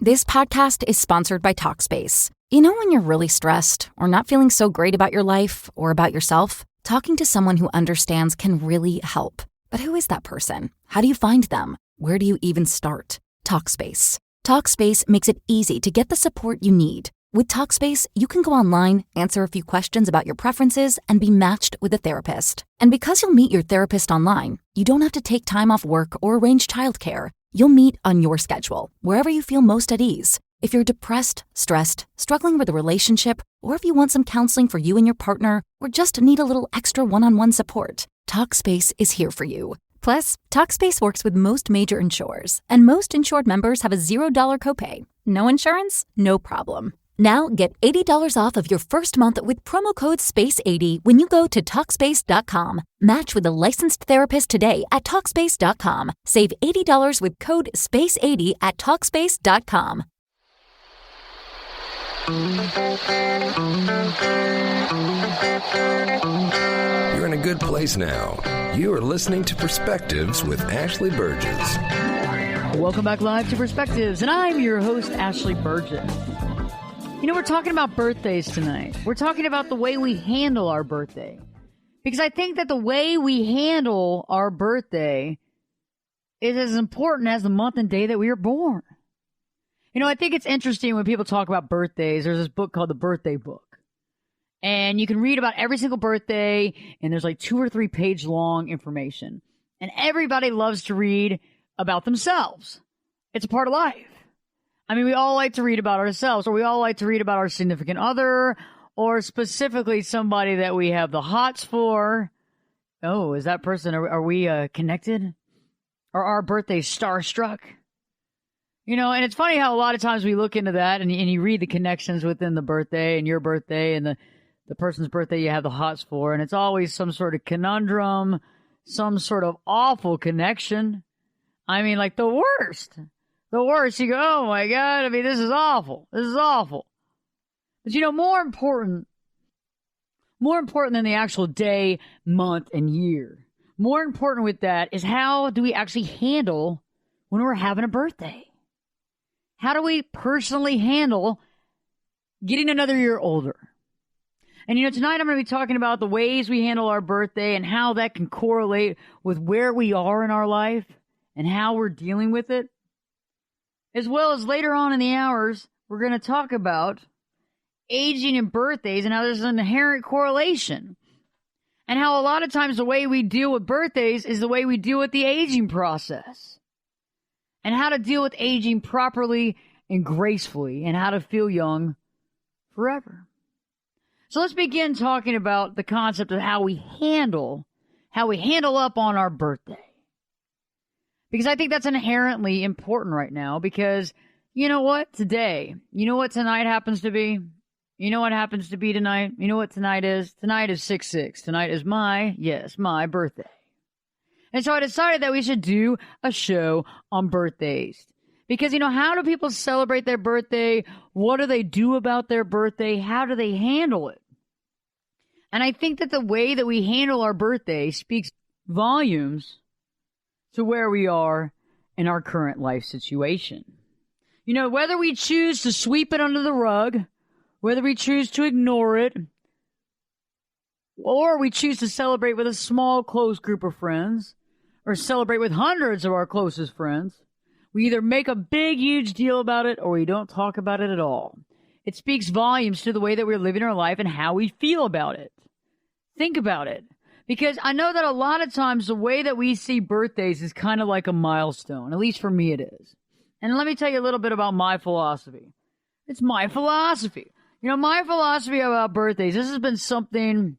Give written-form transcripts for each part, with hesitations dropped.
This podcast is sponsored by Talkspace. You know when you're really stressed or not feeling so great about your life or about yourself? Talking to someone who understands can really help. But who is that person? How do you find them? Where do you even start? Talkspace. Talkspace makes it easy to get the support you need. With Talkspace, you can go online, answer a few questions about your preferences, and be matched with a therapist. And because you'll meet your therapist online, you don't have to take time off work or arrange childcare. You'll meet on your schedule, wherever you feel most at ease. If you're depressed, stressed, struggling with a relationship, or if you want some counseling for you and your partner, or just need a little extra one-on-one support, Talkspace is here for you. Plus, Talkspace works with most major insurers, and most insured members have a $0 copay. No insurance? No problem. Now get $80 off of your first month with promo code SPACE80 when you go to Talkspace.com. Match with a licensed therapist today at Talkspace.com. Save $80 with code SPACE80 at Talkspace.com. You're in a good place now. You are listening to Perspectives with Ashley Burgess. Welcome back live to Perspectives, and I'm your host, Ashley Burgess. You know, we're talking about birthdays tonight. We're talking about the way we handle our birthday. Because I think that the way we handle our birthday is as important as the month and day that we were born. You know, I think it's interesting when people talk about birthdays. There's this book called The Birthday Book. And you can read about every single birthday, and there's like 2 or 3 page long information. And everybody loves to read about themselves. It's a part of life. I mean, we all like to read about ourselves, or we all like to read about our significant other, or specifically somebody that we have the hots for. Oh, is that person, are we connected? Or our birthday starstruck? You know, and it's funny how a lot of times we look into that and you read the connections within the birthday and your birthday and the person's birthday you have the hots for, and it's always some sort of conundrum, some sort of awful connection. I mean, like the worst. The worst. You go, oh my God, I mean, this is awful. This is awful. But you know, more important than the actual day, month, and year, more important with that is how do we actually handle when we're having a birthday? How do we personally handle getting another year older? And you know, tonight I'm going to be talking about the ways we handle our birthday and how that can correlate with where we are in our life and how we're dealing with it. As well as later on in the hours, we're going to talk about aging and birthdays and how there's an inherent correlation. And how a lot of times the way we deal with birthdays is the way we deal with the aging process. And how to deal with aging properly and gracefully and how to feel young forever. So let's begin talking about the concept of how we handle up on our birthday. Because I think that's inherently important right now because you know what? Today, you know what tonight happens to be? You know what happens to be tonight? You know what tonight is? Tonight is 6/6. Tonight is my birthday. And so I decided that we should do a show on birthdays. Because, you know, how do people celebrate their birthday? What do they do about their birthday? How do they handle it? And I think that the way that we handle our birthday speaks volumes to where we are in our current life situation. You know, whether we choose to sweep it under the rug, whether we choose to ignore it, or we choose to celebrate with a small, close group of friends, or celebrate with hundreds of our closest friends, we either make a big, huge deal about it, or we don't talk about it at all. It speaks volumes to the way that we're living our life and how we feel about it. Think about it. Because I know that a lot of times the way that we see birthdays is kind of like a milestone. At least for me it is. And let me tell you a little bit about my philosophy. It's my philosophy. You know, my philosophy about birthdays, this has been something...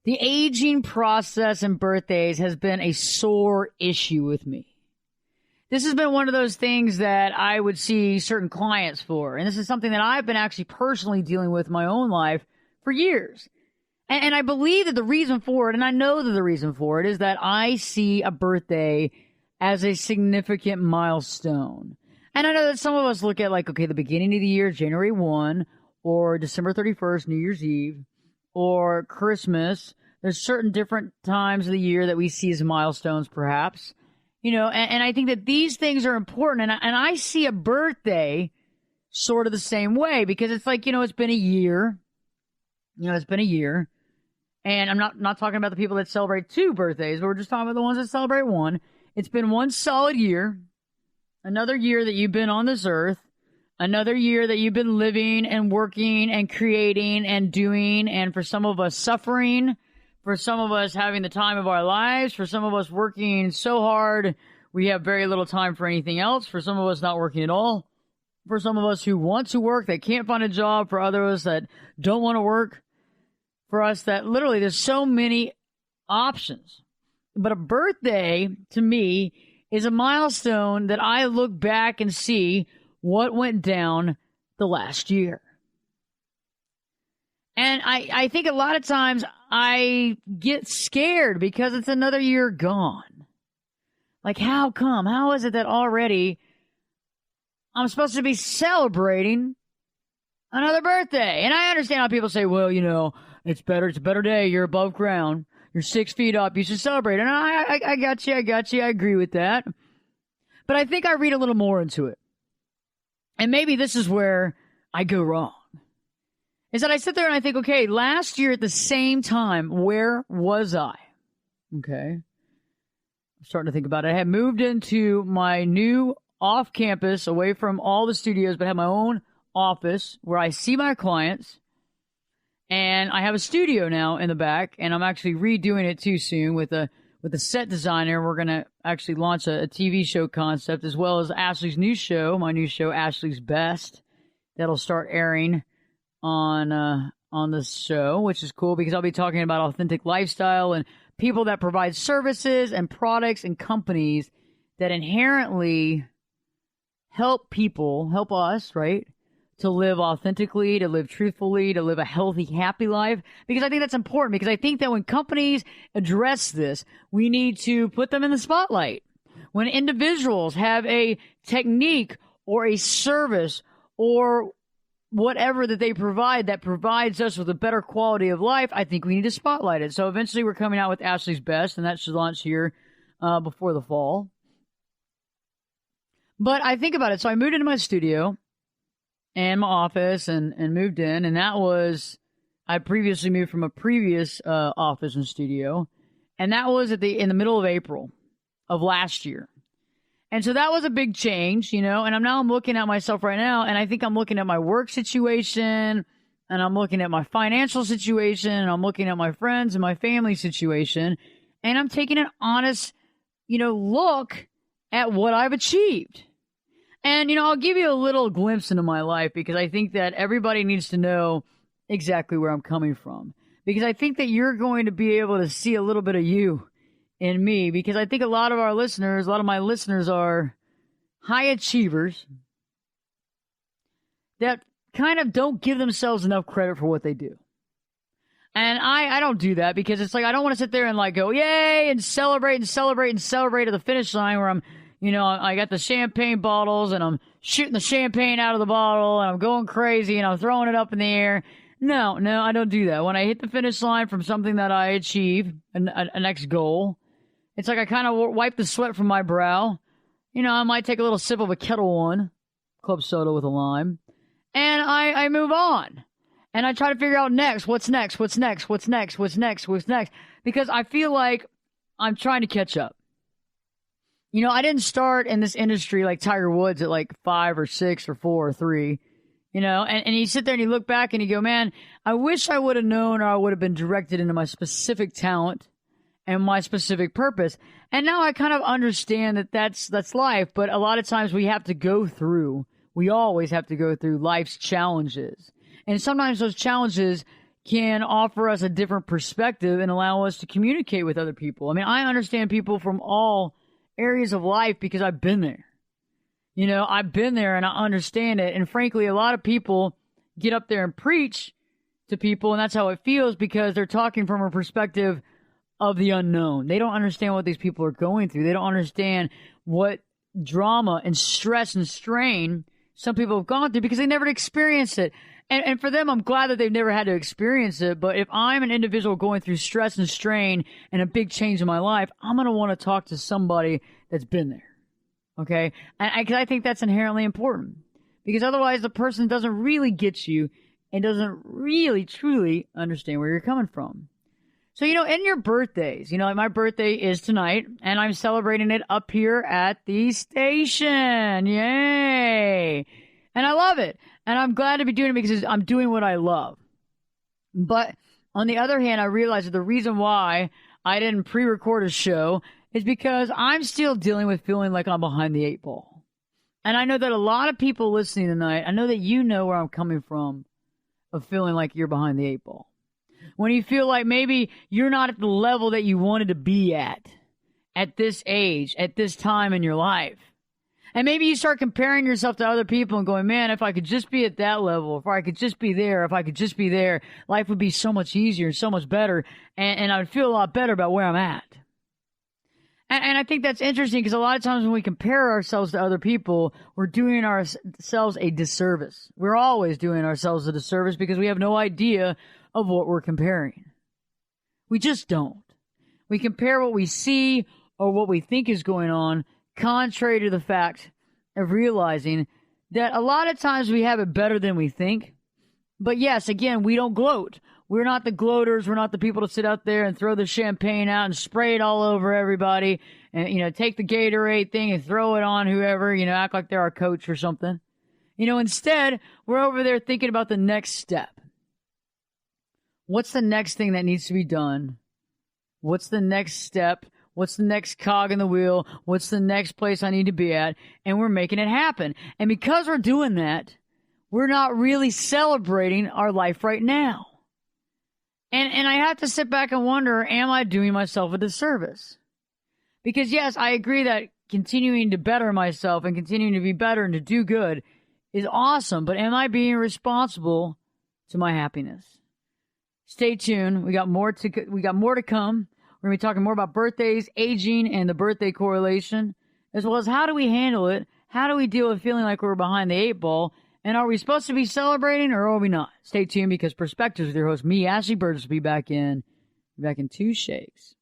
The aging process and birthdays has been a sore issue with me. This has been one of those things that I would see certain clients for. And this is something that I've been actually personally dealing with in my own life for years. And I believe that the reason for it, and I know that the reason for it, is that I see a birthday as a significant milestone. And I know that some of us look at like, okay, the beginning of the year, January 1, or December 31st, New Year's Eve, or Christmas. There's certain different times of the year that we see as milestones, perhaps. And I think that these things are important. And I see a birthday sort of the same way, because it's like, it's been a year. It's been a year. And I'm not talking about the people that celebrate 2 birthdays, but we're just talking about the ones that celebrate 1. It's been 1 solid year. Another year that you've been on this earth. Another year that you've been living and working and creating and doing. And for some of us, suffering. For some of us, having the time of our lives. For some of us, working so hard we have very little time for anything else. For some of us, not working at all. For some of us who want to work, that can't find a job. For others that don't want to work. For us that literally, there's so many options. But a birthday, to me, is a milestone that I look back and see what went down the last year. And I think a lot of times I get scared because it's another year gone. Like, how come? How is it that already I'm supposed to be celebrating another birthday? And I understand how people say, well, it's a better day. You're above ground. You're 6 feet up. You should celebrate. And I got you. I agree with that. But I think I read a little more into it. And maybe this is where I go wrong. Is that I sit there and I think, okay, last year at the same time, where was I? Okay. I'm starting to think about it. I had moved into my new off campus, away from all the studios, but I have my own office where I see my clients. And I have a studio now in the back, and I'm actually redoing it too soon with a set designer. We're going to actually launch a TV show concept, as well as Ashley's new show, my new show, Ashley's Best. That'll start airing on this show, which is cool because I'll be talking about authentic lifestyle and people that provide services and products and companies that inherently help us, right? To live authentically, to live truthfully, to live a healthy, happy life. Because I think that's important. Because I think that when companies address this, we need to put them in the spotlight. When individuals have a technique or a service or whatever that they provide that provides us with a better quality of life, I think we need to spotlight it. So eventually we're coming out with Ashley's Best, and that should launch here before the fall. But I think about it. So I moved into my studio and my office and moved in. And that was, I previously moved from a previous office and studio. And that was in the middle of April of last year. And so that was a big change, and I'm looking at myself right now, and I think I'm looking at my work situation, and I'm looking at my financial situation, and I'm looking at my friends and my family situation, and I'm taking an honest, look at what I've achieved. And, I'll give you a little glimpse into my life because I think that everybody needs to know exactly where I'm coming from. Because I think that you're going to be able to see a little bit of you in me. Because I think a lot of my listeners are high achievers that kind of don't give themselves enough credit for what they do. And I don't do that because it's like I don't want to sit there and like go, yay, and celebrate to the finish line where I'm, I got the champagne bottles and I'm shooting the champagne out of the bottle and I'm going crazy and I'm throwing it up in the air. No, I don't do that. When I hit the finish line from something that I achieve, a next goal, it's like I kind of wipe the sweat from my brow. I might take a little sip of a Kettle One, club soda with a lime, and I move on. And I try to figure out what's next, because I feel like I'm trying to catch up. I didn't start in this industry like Tiger Woods at like 5 or 6 or 4 or 3, and you sit there and you look back and you go, man, I wish I would have known or I would have been directed into my specific talent and my specific purpose. And now I kind of understand that that's life, but a lot of times we always have to go through life's challenges. And sometimes those challenges can offer us a different perspective and allow us to communicate with other people. I mean, I understand people from all areas of life because I've been there. I've been there and I understand it. And frankly, a lot of people get up there and preach to people, and that's how it feels because they're talking from a perspective of the unknown. They don't understand what these people are going through. They don't understand what drama and stress and strain some people have gone through because they never experienced it. And for them, I'm glad that they've never had to experience it. But if I'm an individual going through stress and strain and a big change in my life, I'm going to want to talk to somebody that's been there. Okay? Because I think that's inherently important. Because otherwise, the person doesn't really get you and doesn't really, truly understand where you're coming from. So, in your birthdays, like my birthday is tonight, and I'm celebrating it up here at the station. Yay! And I love it. And I'm glad to be doing it because I'm doing what I love. But on the other hand, I realized that the reason why I didn't pre-record a show is because I'm still dealing with feeling like I'm behind the 8 ball. And I know that a lot of people listening tonight, I know that you know where I'm coming from of feeling like you're behind the 8 ball. When you feel like maybe you're not at the level that you wanted to be at this age, at this time in your life. And maybe you start comparing yourself to other people and going, man, if I could just be at that level, if I could just be there, if I could just be there, life would be so much easier and so much better, and I would feel a lot better about where I'm at. And I think that's interesting because a lot of times when we compare ourselves to other people, we're doing ourselves a disservice. We're always doing ourselves a disservice because we have no idea of what we're comparing. We just don't. We compare what we see or what we think is going on, contrary to the fact of realizing that a lot of times we have it better than we think. But yes, again, we don't gloat. We're not the gloaters. We're not the people to sit out there and throw the champagne out and spray it all over everybody and, take the Gatorade thing and throw it on whoever, act like they're our coach or something. Instead, we're over there thinking about the next step. What's the next thing that needs to be done? What's the next step? What's the next cog in the wheel? What's the next place I need to be at? And we're making it happen. And because we're doing that, we're not really celebrating our life right now. And I have to sit back and wonder, am I doing myself a disservice? Because yes, I agree that continuing to better myself and continuing to be better and to do good is awesome. But am I being responsible to my happiness? Stay tuned. We got more to come. We're going to be talking more about birthdays, aging, and the birthday correlation, as well as how do we handle it? How do we deal with feeling like we're behind the 8 ball? And are we supposed to be celebrating or are we not? Stay tuned because Perspectives with your host, me, Ashley Burgess, will be back in 2 shakes.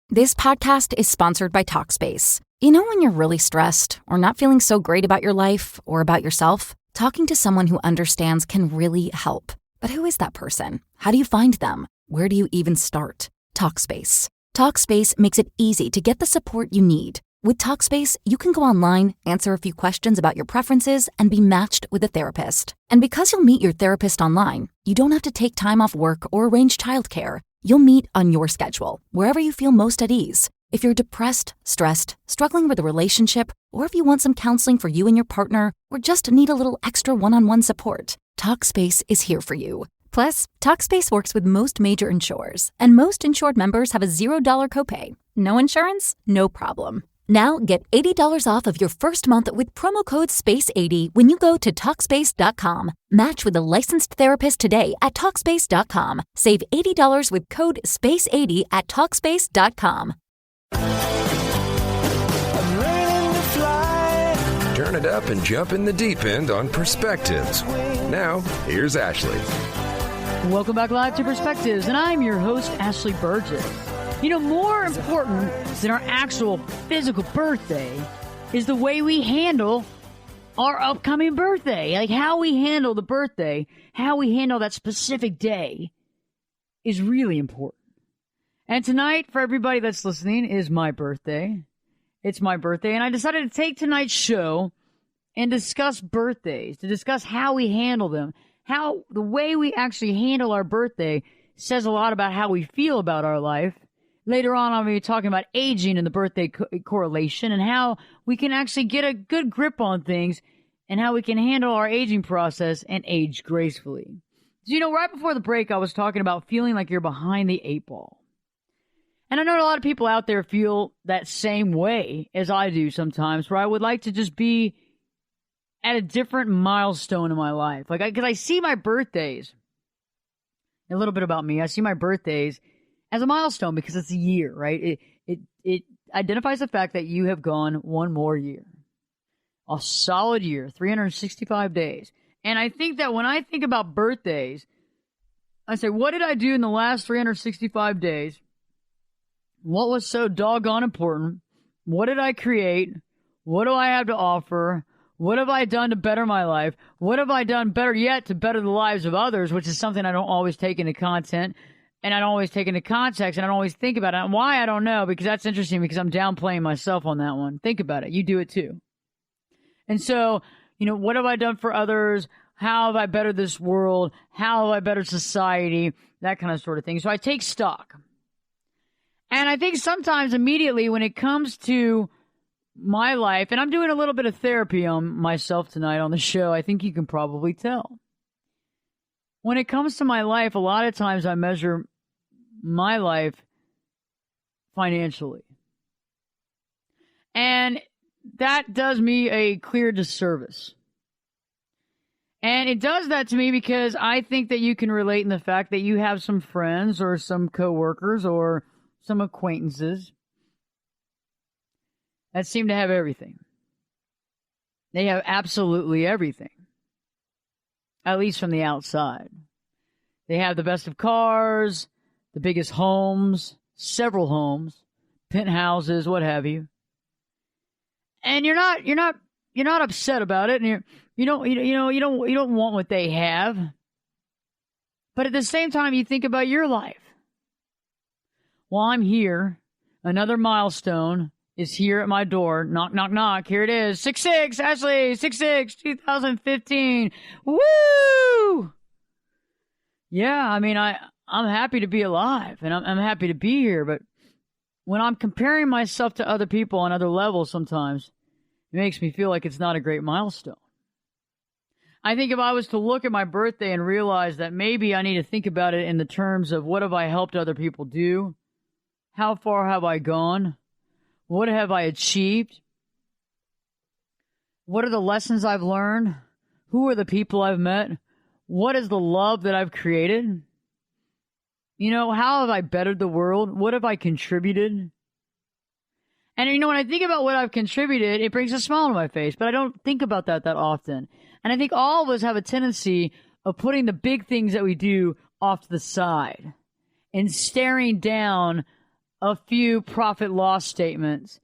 This podcast is sponsored by Talkspace. When you're really stressed or not feeling so great about your life or about yourself, talking to someone who understands can really help. But who is that person? How do you find them? Where do you even start? Talkspace. Talkspace makes it easy to get the support you need. With Talkspace, you can go online, answer a few questions about your preferences, and be matched with a therapist. And because you'll meet your therapist online, you don't have to take time off work or arrange childcare. You'll meet on your schedule, wherever you feel most at ease. If you're depressed, stressed, struggling with a relationship, or if you want some counseling for you and your partner, or just need a little extra one-on-one support, Talkspace is here for you. Plus, Talkspace works with most major insurers, and most insured members have a $0 copay. No insurance? No problem. Now get $80 off of your first month with promo code SPACE80 when you go to Talkspace.com. Match with a licensed therapist today at Talkspace.com. Save $80 with code SPACE80 at Talkspace.com. Turn it up and jump in the deep end on Perspectives. Now, here's Ashley. Welcome back live to Perspectives, and I'm your host, Ashley Burgess. More important than our actual physical birthday is the way we handle our upcoming birthday. Like how we handle the birthday, how we handle that specific day is really important. And tonight, for everybody that's listening, is my birthday. It's my birthday, and I decided to take tonight's show and discuss birthdays, to discuss how we handle them, how the way we actually handle our birthday says a lot about how we feel about our life. Later on, I'll be talking about aging and the birthday correlation and how we can actually get a good grip on things and how we can handle our aging process and age gracefully. So, right before the break, I was talking about feeling like you're behind the 8 ball. And I know a lot of people out there feel that same way as I do sometimes, where I would like to just be at a different milestone in my life. Because I see my birthdays, a little bit about me, I see my birthdays as a milestone because it's a year, right? It identifies the fact that you have gone one more year. A solid year, 365 days. And I think that when I think about birthdays, I say, what did I do in the last 365 days? What was so doggone important? What did I create? What do I have to offer? What have I done to better my life? What have I done better yet to better the lives of others, which is something I don't always take into content and I don't always take into context and I don't always think about it. And why, I don't know, because that's interesting because I'm downplaying myself on that one. Think about it. You do it too. And so, what have I done for others? How have I bettered this world? How have I bettered society? That kind of sort of thing. So I take stock. And I think sometimes immediately when it comes to my life, and I'm doing a little bit of therapy on myself tonight on the show, I think you can probably tell. When it comes to my life, a lot of times I measure my life financially. And that does me a clear disservice. And it does that to me because I think that you can relate in the fact that you have some friends or some coworkers or some acquaintances that seem to have everything. They have absolutely everything. At least from the outside. They have the best of cars, the biggest homes, several homes, penthouses, what have you. And you're not upset about it, and you don't want what they have. But at the same time, you think about your life. Well, I'm here. Another milestone is here at my door. Knock, knock, knock. Here it is. 6-6, Ashley. 6-6, 2015. Woo! Yeah, I mean, I'm happy to be alive, and I'm happy to be here. But when I'm comparing myself to other people on other levels sometimes, it makes me feel like it's not a great milestone. I think if I was to look at my birthday and realize that maybe I need to think about it in the terms of what have I helped other people do? How far have I gone? What have I achieved? What are the lessons I've learned? Who are the people I've met? What is the love that I've created? How have I bettered the world? What have I contributed? And when I think about what I've contributed, it brings a smile on my face, but I don't think about that often. And I think all of us have a tendency of putting the big things that we do off to the side and staring down a few profit loss statements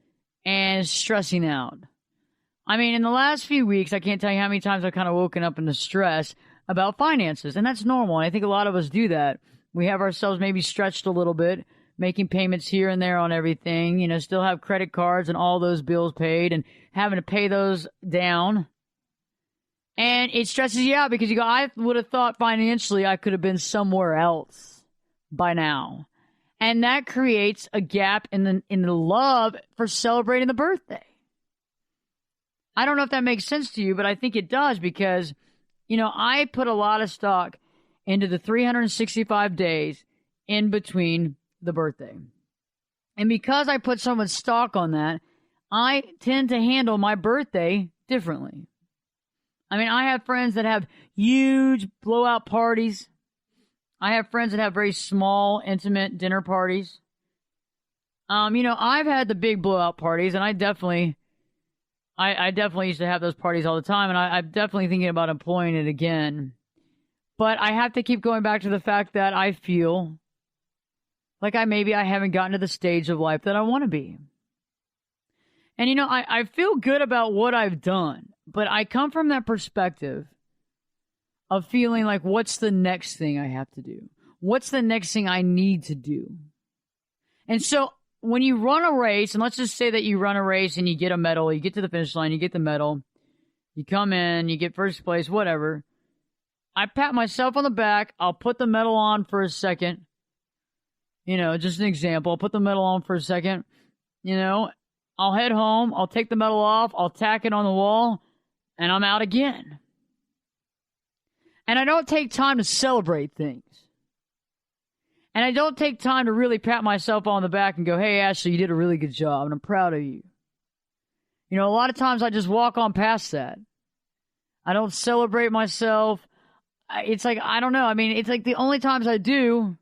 and stressing out. I mean, in the last few weeks, I can't tell you how many times I've kind of woken up into stress about finances, and that's normal. And I think a lot of us do that. We have ourselves maybe stretched a little bit, making payments here and there on everything, still have credit cards and all those bills paid and having to pay those down. And it stresses you out because you go, I would have thought financially I could have been somewhere else by now. And that creates a gap in the love for celebrating the birthday. I don't know if that makes sense to you, but I think it does because, I put a lot of stock into the 365 days in between the birthday. And because I put so much stock on that, I tend to handle my birthday differently. I mean, I have friends that have huge blowout parties. I have friends that have very small, intimate dinner parties. I've had the big blowout parties, and I definitely used to have those parties all the time, and I'm definitely thinking about employing it again. But I have to keep going back to the fact that I feel like I haven't gotten to the stage of life that I want to be. And, I feel good about what I've done, but I come from that perspective of feeling like, what's the next thing I have to do? What's the next thing I need to do? And so when you run a race, and let's just say that you run a race and you get a medal, you get to the finish line, you get the medal, you come in, you get first place, whatever. I pat myself on the back. I'll put the medal on for a second. Just an example. I'll put the medal on for a second. I'll head home. I'll take the medal off. I'll tack it on the wall, and I'm out again. And I don't take time to celebrate things. And I don't take time to really pat myself on the back and go, hey, Ashley, you did a really good job, and I'm proud of you. A lot of times I just walk on past that. I don't celebrate myself. It's like, I don't know. I mean, it's like the only times I do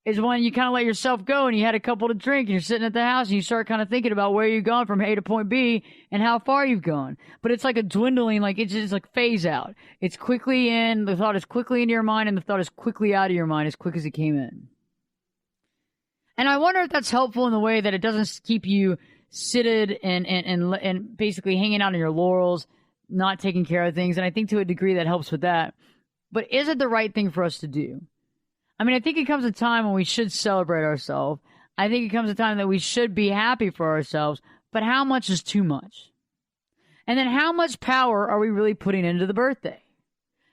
is when you kind of let yourself go and you had a couple to drink and you're sitting at the house and you start kind of thinking about where you've gone from A to point B and how far you've gone. But it's like a dwindling, like it's just like phase out. It's quickly in, the thought is quickly into your mind and the thought is quickly out of your mind as quick as it came in. And I wonder if that's helpful in the way that it doesn't keep you seated and basically hanging out on your laurels, not taking care of things. And I think to a degree that helps with that. But is it the right thing for us to do? I mean, I think it comes a time when we should celebrate ourselves. I think it comes a time that we should be happy for ourselves. But how much is too much? And then how much power are we really putting into the birthday?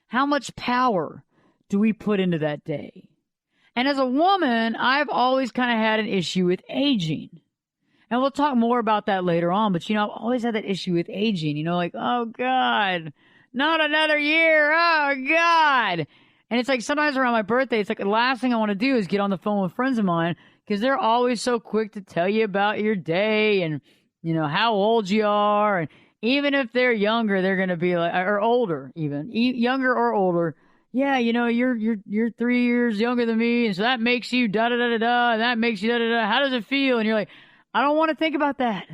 How much power do we put into that day? And as a woman, I've always kind of had an issue with aging. And we'll talk more about that later on. But, I've always had that issue with aging. Like, oh, God, not another year. Oh, God. And it's like sometimes around my birthday, it's like the last thing I want to do is get on the phone with friends of mine because they're always so quick to tell you about your day and, how old you are. And even if they're younger, they're going to be like, or older even, younger or older. Yeah, you're 3 years younger than me, and so that makes you da-da-da-da-da, and that makes you da-da-da. How does it feel? And you're like, I don't want to think about that.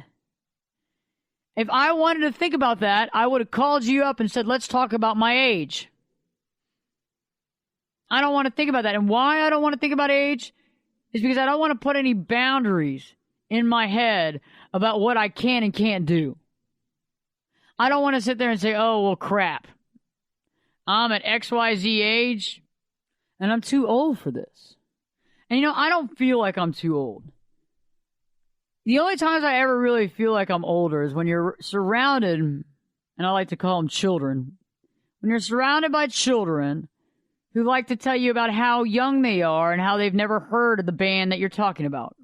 If I wanted to think about that, I would have called you up and said, let's talk about my age. I don't want to think about that. And why I don't want to think about age is because I don't want to put any boundaries in my head about what I can and can't do. I don't want to sit there and say, oh, well, crap. I'm at XYZ age, and I'm too old for this. And, I don't feel like I'm too old. The only times I ever really feel like I'm older is when you're surrounded, and I like to call them children, when you're surrounded by children who like to tell you about how young they are and how they've never heard of the band that you're talking about.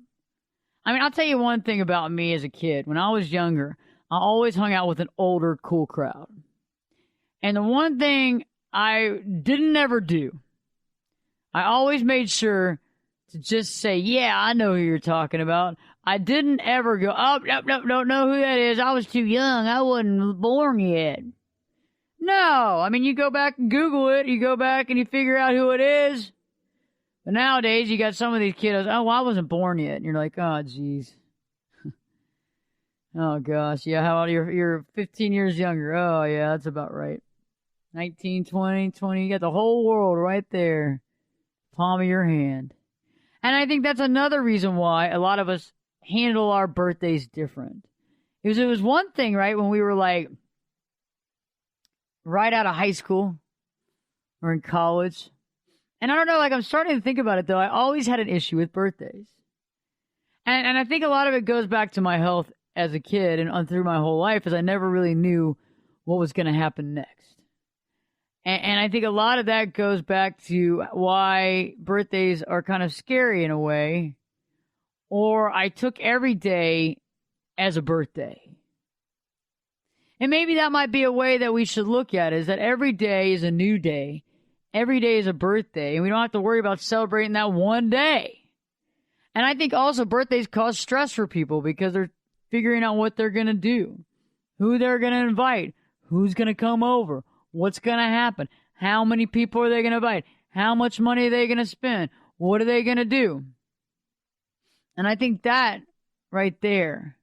I mean, I'll tell you one thing about me as a kid. When I was younger, I always hung out with an older, cool crowd. And the one thing I didn't ever do, I always made sure to just say, yeah, I know who you're talking about. I didn't ever go, oh, no, don't know who that is. I was too young. I wasn't born yet. No, I mean, you go back and Google it. You go back and you figure out who it is. But nowadays, you got some of these kiddos, oh, well, I wasn't born yet. And you're like, oh, geez. Oh, gosh. Yeah, how old are you? You're 15 years younger. Oh, yeah, that's about right. 19, 20, you got the whole world right there. Palm of your hand. And I think that's another reason why a lot of us handle our birthdays different. It was one thing, right, when we were like right out of high school or in college. And I don't know, like I'm starting to think about it though. I always had an issue with birthdays. And I think a lot of it goes back to my health as a kid and through my whole life, as I never really knew what was going to happen next. And I think a lot of that goes back to why birthdays are kind of scary in a way, or I took every day as a birthday. And maybe that might be a way that we should look at it, is that every day is a new day. Every day is a birthday, and we don't have to worry about celebrating that one day. And I think also birthdays cause stress for people because they're figuring out what they're going to do, who they're going to invite, who's going to come over, what's going to happen, how many people are they going to invite, how much money are they going to spend, what are they going to do. And I think that right there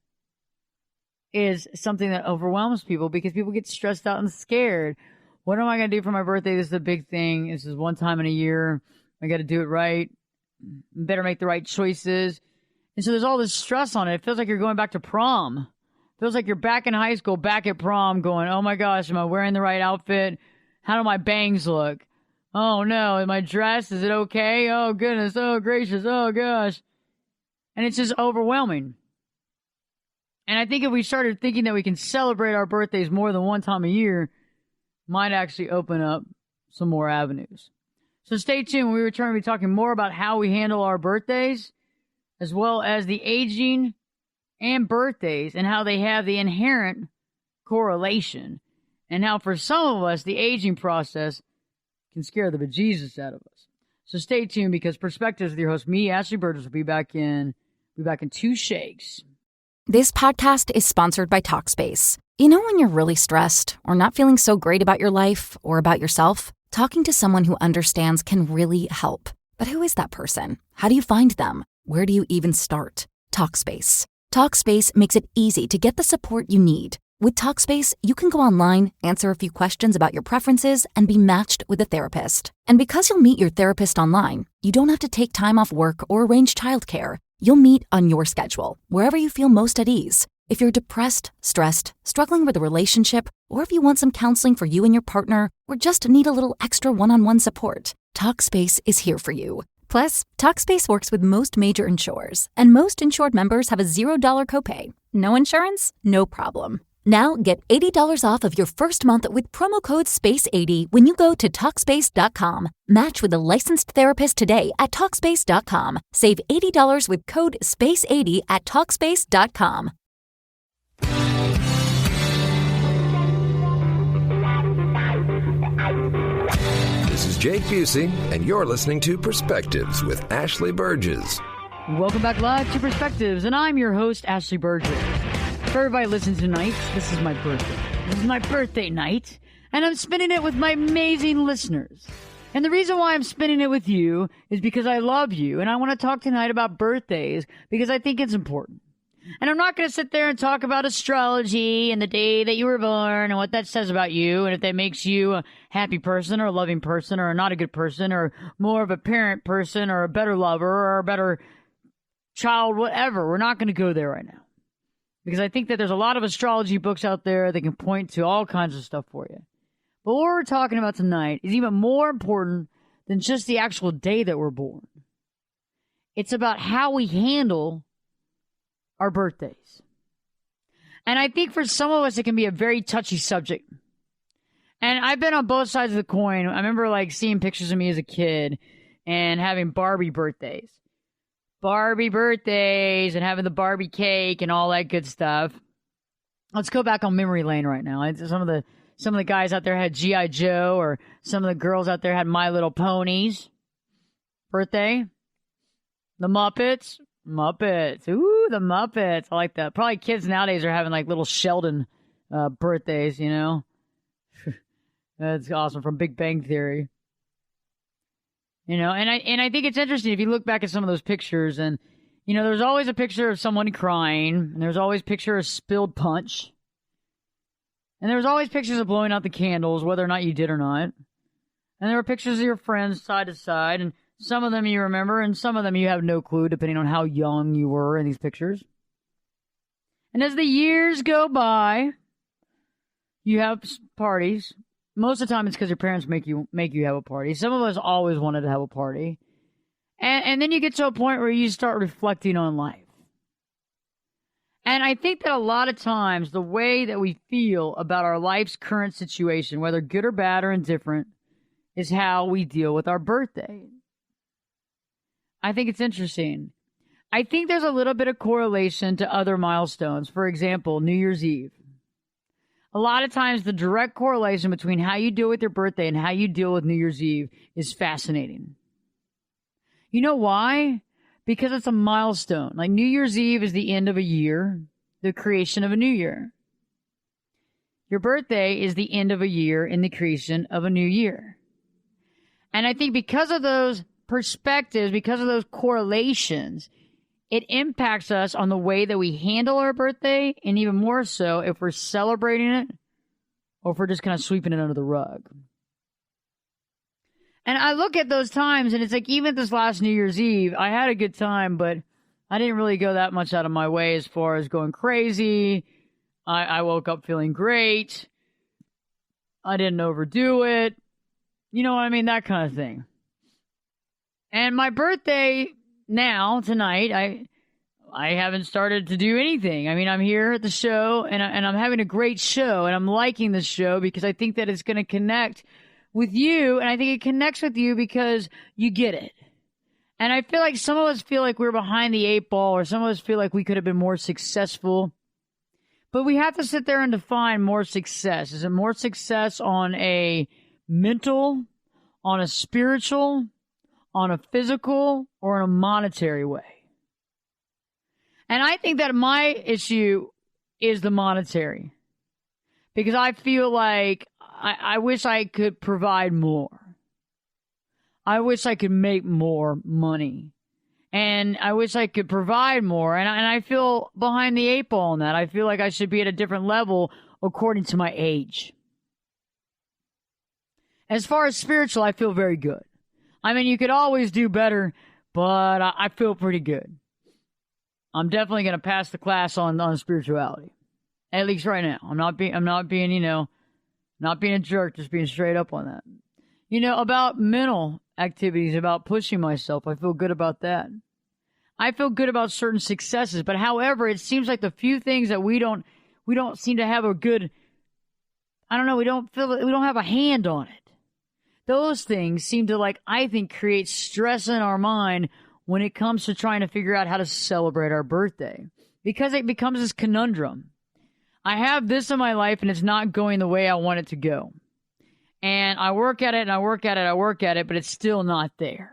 is something that overwhelms people because people get stressed out and scared. What am I going to do for my birthday? This is a big thing. This is one time in a year. I got to do it right. Better make the right choices. And so there's all this stress on it. It feels like you're going back to prom. It feels like you're back in high school, back at prom, going, oh my gosh, am I wearing the right outfit? How do my bangs look? Oh no, my dress, is it okay? Oh goodness, oh gracious, oh gosh. And it's just overwhelming. And I think if we started thinking that we can celebrate our birthdays more than one time a year, might actually open up some more avenues. So stay tuned. When we return, we'll be talking more about how we handle our birthdays, as well as the aging and birthdays, and how they have the inherent correlation, and how for some of us, the aging process can scare the bejesus out of us. So stay tuned, because Perspectives with your host, me, Ashley Burgess, will be back in 2 shakes. This podcast is sponsored by Talkspace. You know when you're really stressed or not feeling so great about your life or about yourself? Talking to someone who understands can really help. But who is that person? How do you find them? Where do you even start? Talkspace. Talkspace makes it easy to get the support you need. With Talkspace, you can go online, answer a few questions about your preferences, and be matched with a therapist. And because you'll meet your therapist online, you don't have to take time off work or arrange childcare. You'll meet on your schedule, wherever you feel most at ease. If you're depressed, stressed, struggling with a relationship, or if you want some counseling for you and your partner, or just need a little extra one-on-one support, Talkspace is here for you. Plus, Talkspace works with most major insurers, and most insured members have a $0 copay. No insurance? No problem. Now get $80 off of your first month with promo code SPACE80 when you go to Talkspace.com. Match with a licensed therapist today at Talkspace.com. Save $80 with code SPACE80 at Talkspace.com. This is Jake Busey, and you're listening to Perspectives with Ashley Burgess. Welcome back live to Perspectives, and I'm your host, Ashley Burgess. For everybody listening tonight, this is my birthday. This is my birthday night, and I'm spending it with my amazing listeners. And the reason why I'm spending it with you is because I love you, and I want to talk tonight about birthdays because I think it's important. And I'm not going to sit there and talk about astrology and the day that you were born and what that says about you and if that makes you a happy person or a loving person or not a good person or more of a parent person or a better lover or a better child, whatever. We're not going to go there right now. Because I think that there's a lot of astrology books out there that can point to all kinds of stuff for you. But what we're talking about tonight is even more important than just the actual day that we're born. It's about how we handle our birthdays. And I think for some of us, it can be a very touchy subject. And I've been on both sides of the coin. I remember like seeing pictures of me as a kid and having Barbie birthdays. And having the Barbie cake and all that good stuff. Let's go back on memory lane right now. Some of the guys out there had G.I. Joe, or some of the girls out there had My Little Ponies. Birthday. The Muppets. Ooh, the Muppets. I like that. Probably kids nowadays are having like little Sheldon birthdays, you know. That's awesome, from Big Bang Theory. You know, and I think it's interesting if you look back at some of those pictures, and you know, there's always a picture of someone crying, and there's always a picture of spilled punch, and there's always pictures of blowing out the candles, whether or not you did or not. And there were pictures of your friends side to side, and some of them you remember, and some of them you have no clue, depending on how young you were in these pictures. And as the years go by, you have parties. Most of the time, it's because your parents make you have a party. Some of us always wanted to have a party. And then you get to a point where you start reflecting on life. And I think that a lot of times, the way that we feel about our life's current situation, whether good or bad or indifferent, is how we deal with our birthday. I think it's interesting. I think there's a little bit of correlation to other milestones. For example, New Year's Eve. A lot of times, the direct correlation between how you deal with your birthday and how you deal with New Year's Eve is fascinating. You know why? Because it's a milestone. Like New Year's Eve is the end of a year, the creation of a new year. Your birthday is the end of a year in the creation of a new year. And I think because of those perspectives, because of those correlations, it impacts us on the way that we handle our birthday, and even more so if we're celebrating it or if we're just kind of sweeping it under the rug. And I look at those times, and it's like, even this last New Year's Eve, I had a good time, but I didn't really go that much out of my way as far as going crazy. I woke up feeling great. I didn't overdo it. You know what I mean? That kind of thing. And my birthday now, tonight, I haven't started to do anything. I mean, I'm here at the show, and I'm having a great show, and I'm liking this show because I think that it's going to connect with you, and I think it connects with you because you get it. And I feel like some of us feel like we're behind the eight ball, or some of us feel like we could have been more successful. But we have to sit there and define more success. Is it more success on a mental, on a spiritual, on a physical, or in a monetary way? And I think that my issue is the monetary. Because I feel like I wish I could provide more. I wish I could make more money. And I wish I could provide more. And I feel behind the eight ball on that. I feel like I should be at a different level according to my age. As far as spiritual, I feel very good. I mean, you could always do better, but I feel pretty good. I'm definitely going to pass the class on spirituality. At least right now. I'm not being, not being a jerk, just being straight up on that. About mental activities, about pushing myself, I feel good about that. I feel good about certain successes, but however, it seems like the few things that we don't seem to have a good, we don't have a hand on it. Those things seem to, I think, create stress in our mind when it comes to trying to figure out how to celebrate our birthday. Because it becomes this conundrum. I have this in my life and it's not going the way I want it to go. And I work at it and I work at it, but it's still not there.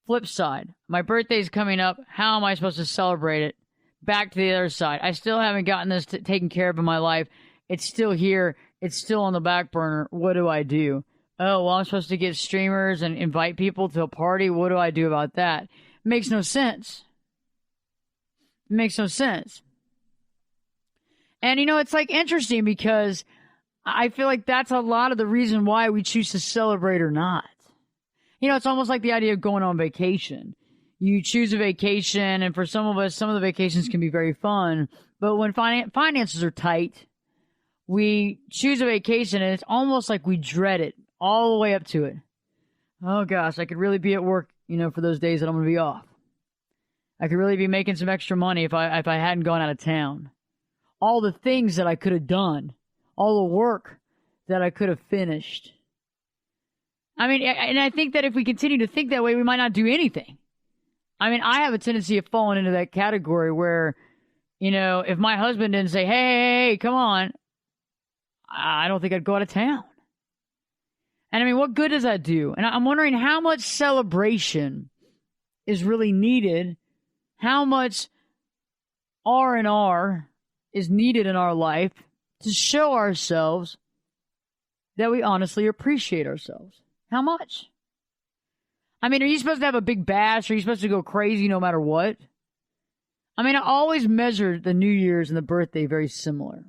Flip side, my birthday's coming up. How am I supposed to celebrate it? Back to the other side. I still haven't gotten this taken care of in my life. It's still here. It's still on the back burner. What do I do? Oh, well, I'm supposed to get streamers and invite people to a party. What do I do about that? Makes no sense. It makes no sense. And, it's interesting because I feel like that's a lot of the reason why we choose to celebrate or not. It's almost like the idea of going on vacation. You choose a vacation, and for some of us, some of the vacations can be very fun. But when finances are tight, we choose a vacation, and it's almost like we dread it all the way up to it. Oh, gosh, I could really be at work, for those days that I'm going to be off. I could really be making some extra money if I hadn't gone out of town. All the things that I could have done. All the work that I could have finished. And I think that if we continue to think that way, we might not do anything. I have a tendency of falling into that category where, if my husband didn't say, hey, come on, I don't think I'd go out of town. And what good does that do? And I'm wondering how much celebration is really needed, how much R&R is needed in our life to show ourselves that we honestly appreciate ourselves. How much? Are you supposed to have a big bash? Are you supposed to go crazy no matter what? I always measure the New Year's and the birthday very similar.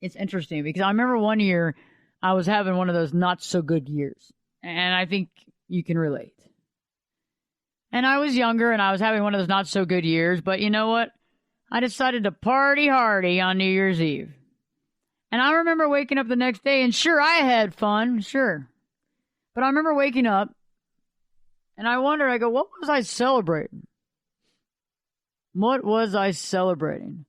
It's interesting because I remember one year I was having one of those not so good years. And I think you can relate. And I was younger and I was having one of those not so good years. But you know what? I decided to party hardy on New Year's Eve. And I remember waking up the next day, and sure, I had fun, sure. But I remember waking up, and I wondered, I go, what was I celebrating? What was I celebrating?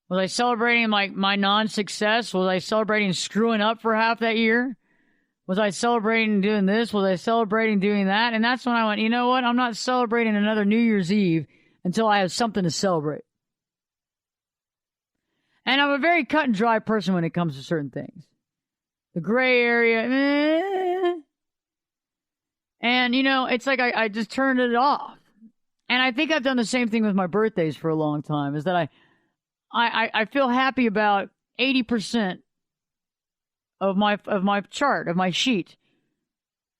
Was I celebrating my non-success? Was I celebrating screwing up for half that year? Was I celebrating doing this? Was I celebrating doing that? And that's when I went, you know what? I'm not celebrating another New Year's Eve until I have something to celebrate. And I'm a very cut and dry person when it comes to certain things. The gray area, And, it's like I just turned it off. And I think I've done the same thing with my birthdays for a long time, is that I feel happy about 80% of my chart, of my sheet,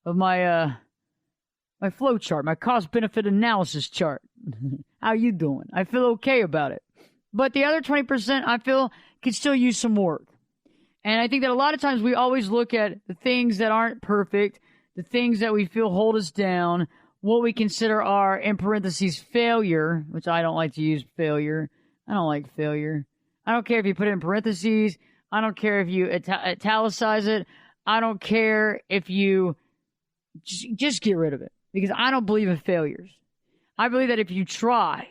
of my flow chart, my cost-benefit analysis chart. How you doing? I feel okay about it. But the other 20%, I feel, could still use some work. And I think that a lot of times we always look at the things that aren't perfect, the things that we feel hold us down, what we consider our, in parentheses, failure, which I don't like to use failure. I don't like failure. I don't care if you put it in parentheses. I don't care if you italicize it. I don't care if you just get rid of it. Because I don't believe in failures. I believe that if you try,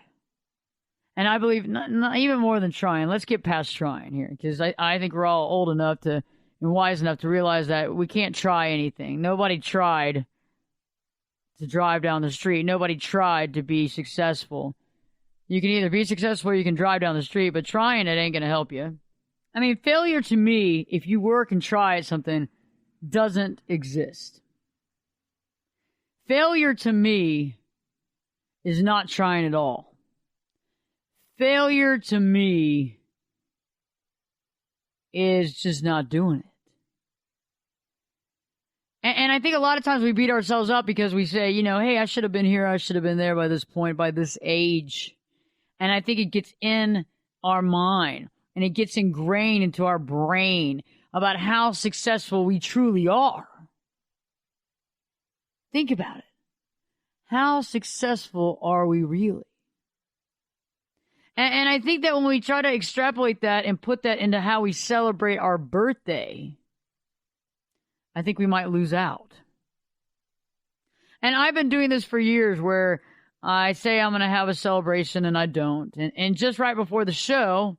and I believe not even more than trying, let's get past trying here. Because I think we're all old enough and wise enough to realize that we can't try anything. Nobody tried to drive down the street. Nobody tried to be successful. You can either be successful or you can drive down the street, but trying it ain't going to help you. Failure to me, if you work and try at something, doesn't exist. Failure to me is not trying at all. Failure to me is just not doing it. I think a lot of times we beat ourselves up because we say, hey, I should have been here. I should have been there by this point, by this age. And I think it gets in our mind and it gets ingrained into our brain about how successful we truly are. Think about it. How successful are we really? And I think that when we try to extrapolate that and put that into how we celebrate our birthday, I think we might lose out. And I've been doing this for years where I say I'm going to have a celebration and I don't. And just right before the show,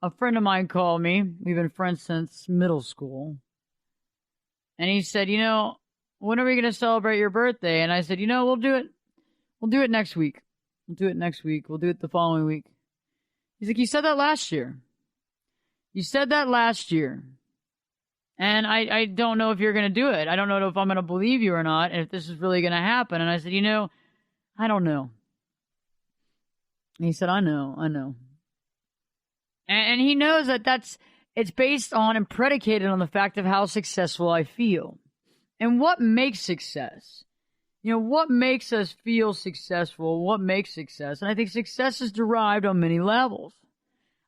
a friend of mine called me. We've been friends since middle school. And he said, when are we going to celebrate your birthday? And I said, we'll do it. We'll do it next week. We'll do it next week. We'll do it the following week. He's like, you said that last year. You said that last year. And I don't know if you're going to do it. I don't know if I'm going to believe you or not, and if this is really going to happen. And I said, I don't know. And he said, I know. And he knows that it's based on and predicated on the fact of how successful I feel. And what makes success? What makes us feel successful? What makes success? And I think success is derived on many levels.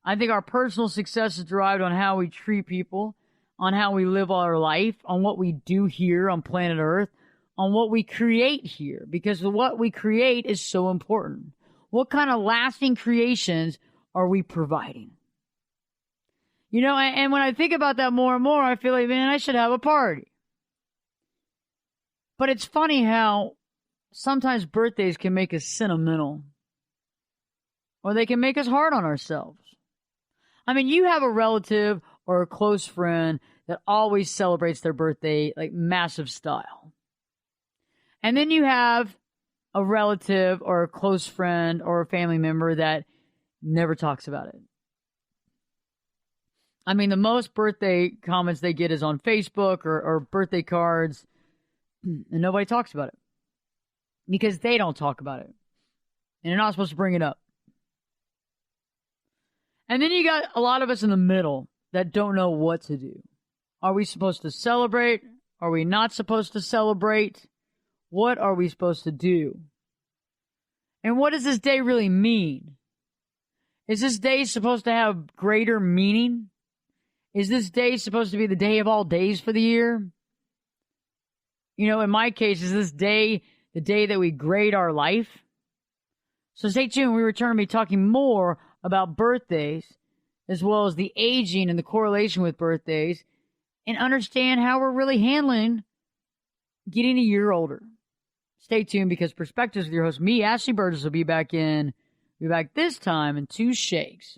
I think our personal success is derived on how we treat people, on how we live our life, on what we do here on planet Earth, on what we create here, because what we create is so important. What kind of lasting creations are we providing? And when I think about that more and more, I feel like, man, I should have a party. But it's funny how sometimes birthdays can make us sentimental, or they can make us hard on ourselves. I mean, you have a relative or a close friend that always celebrates their birthday like massive style. And then you have a relative or a close friend or a family member that never talks about it. I mean, the most birthday comments they get is on Facebook or birthday cards, and nobody talks about it because they don't talk about it. And you're not supposed to bring it up. And then you got a lot of us in the middle that don't know what to do. Are we supposed to celebrate? Are we not supposed to celebrate? What are we supposed to do? And what does this day really mean? Is this day supposed to have greater meaning? Is this day supposed to be the day of all days for the year? In my case, is this day the day that we grade our life? So stay tuned. We return to be talking more about birthdays, as well as the aging and the correlation with birthdays, and understand how we're really handling getting a year older. Stay tuned, because Perspectives with your host, me, Ashley Burgess, will be back this time in 2 shakes.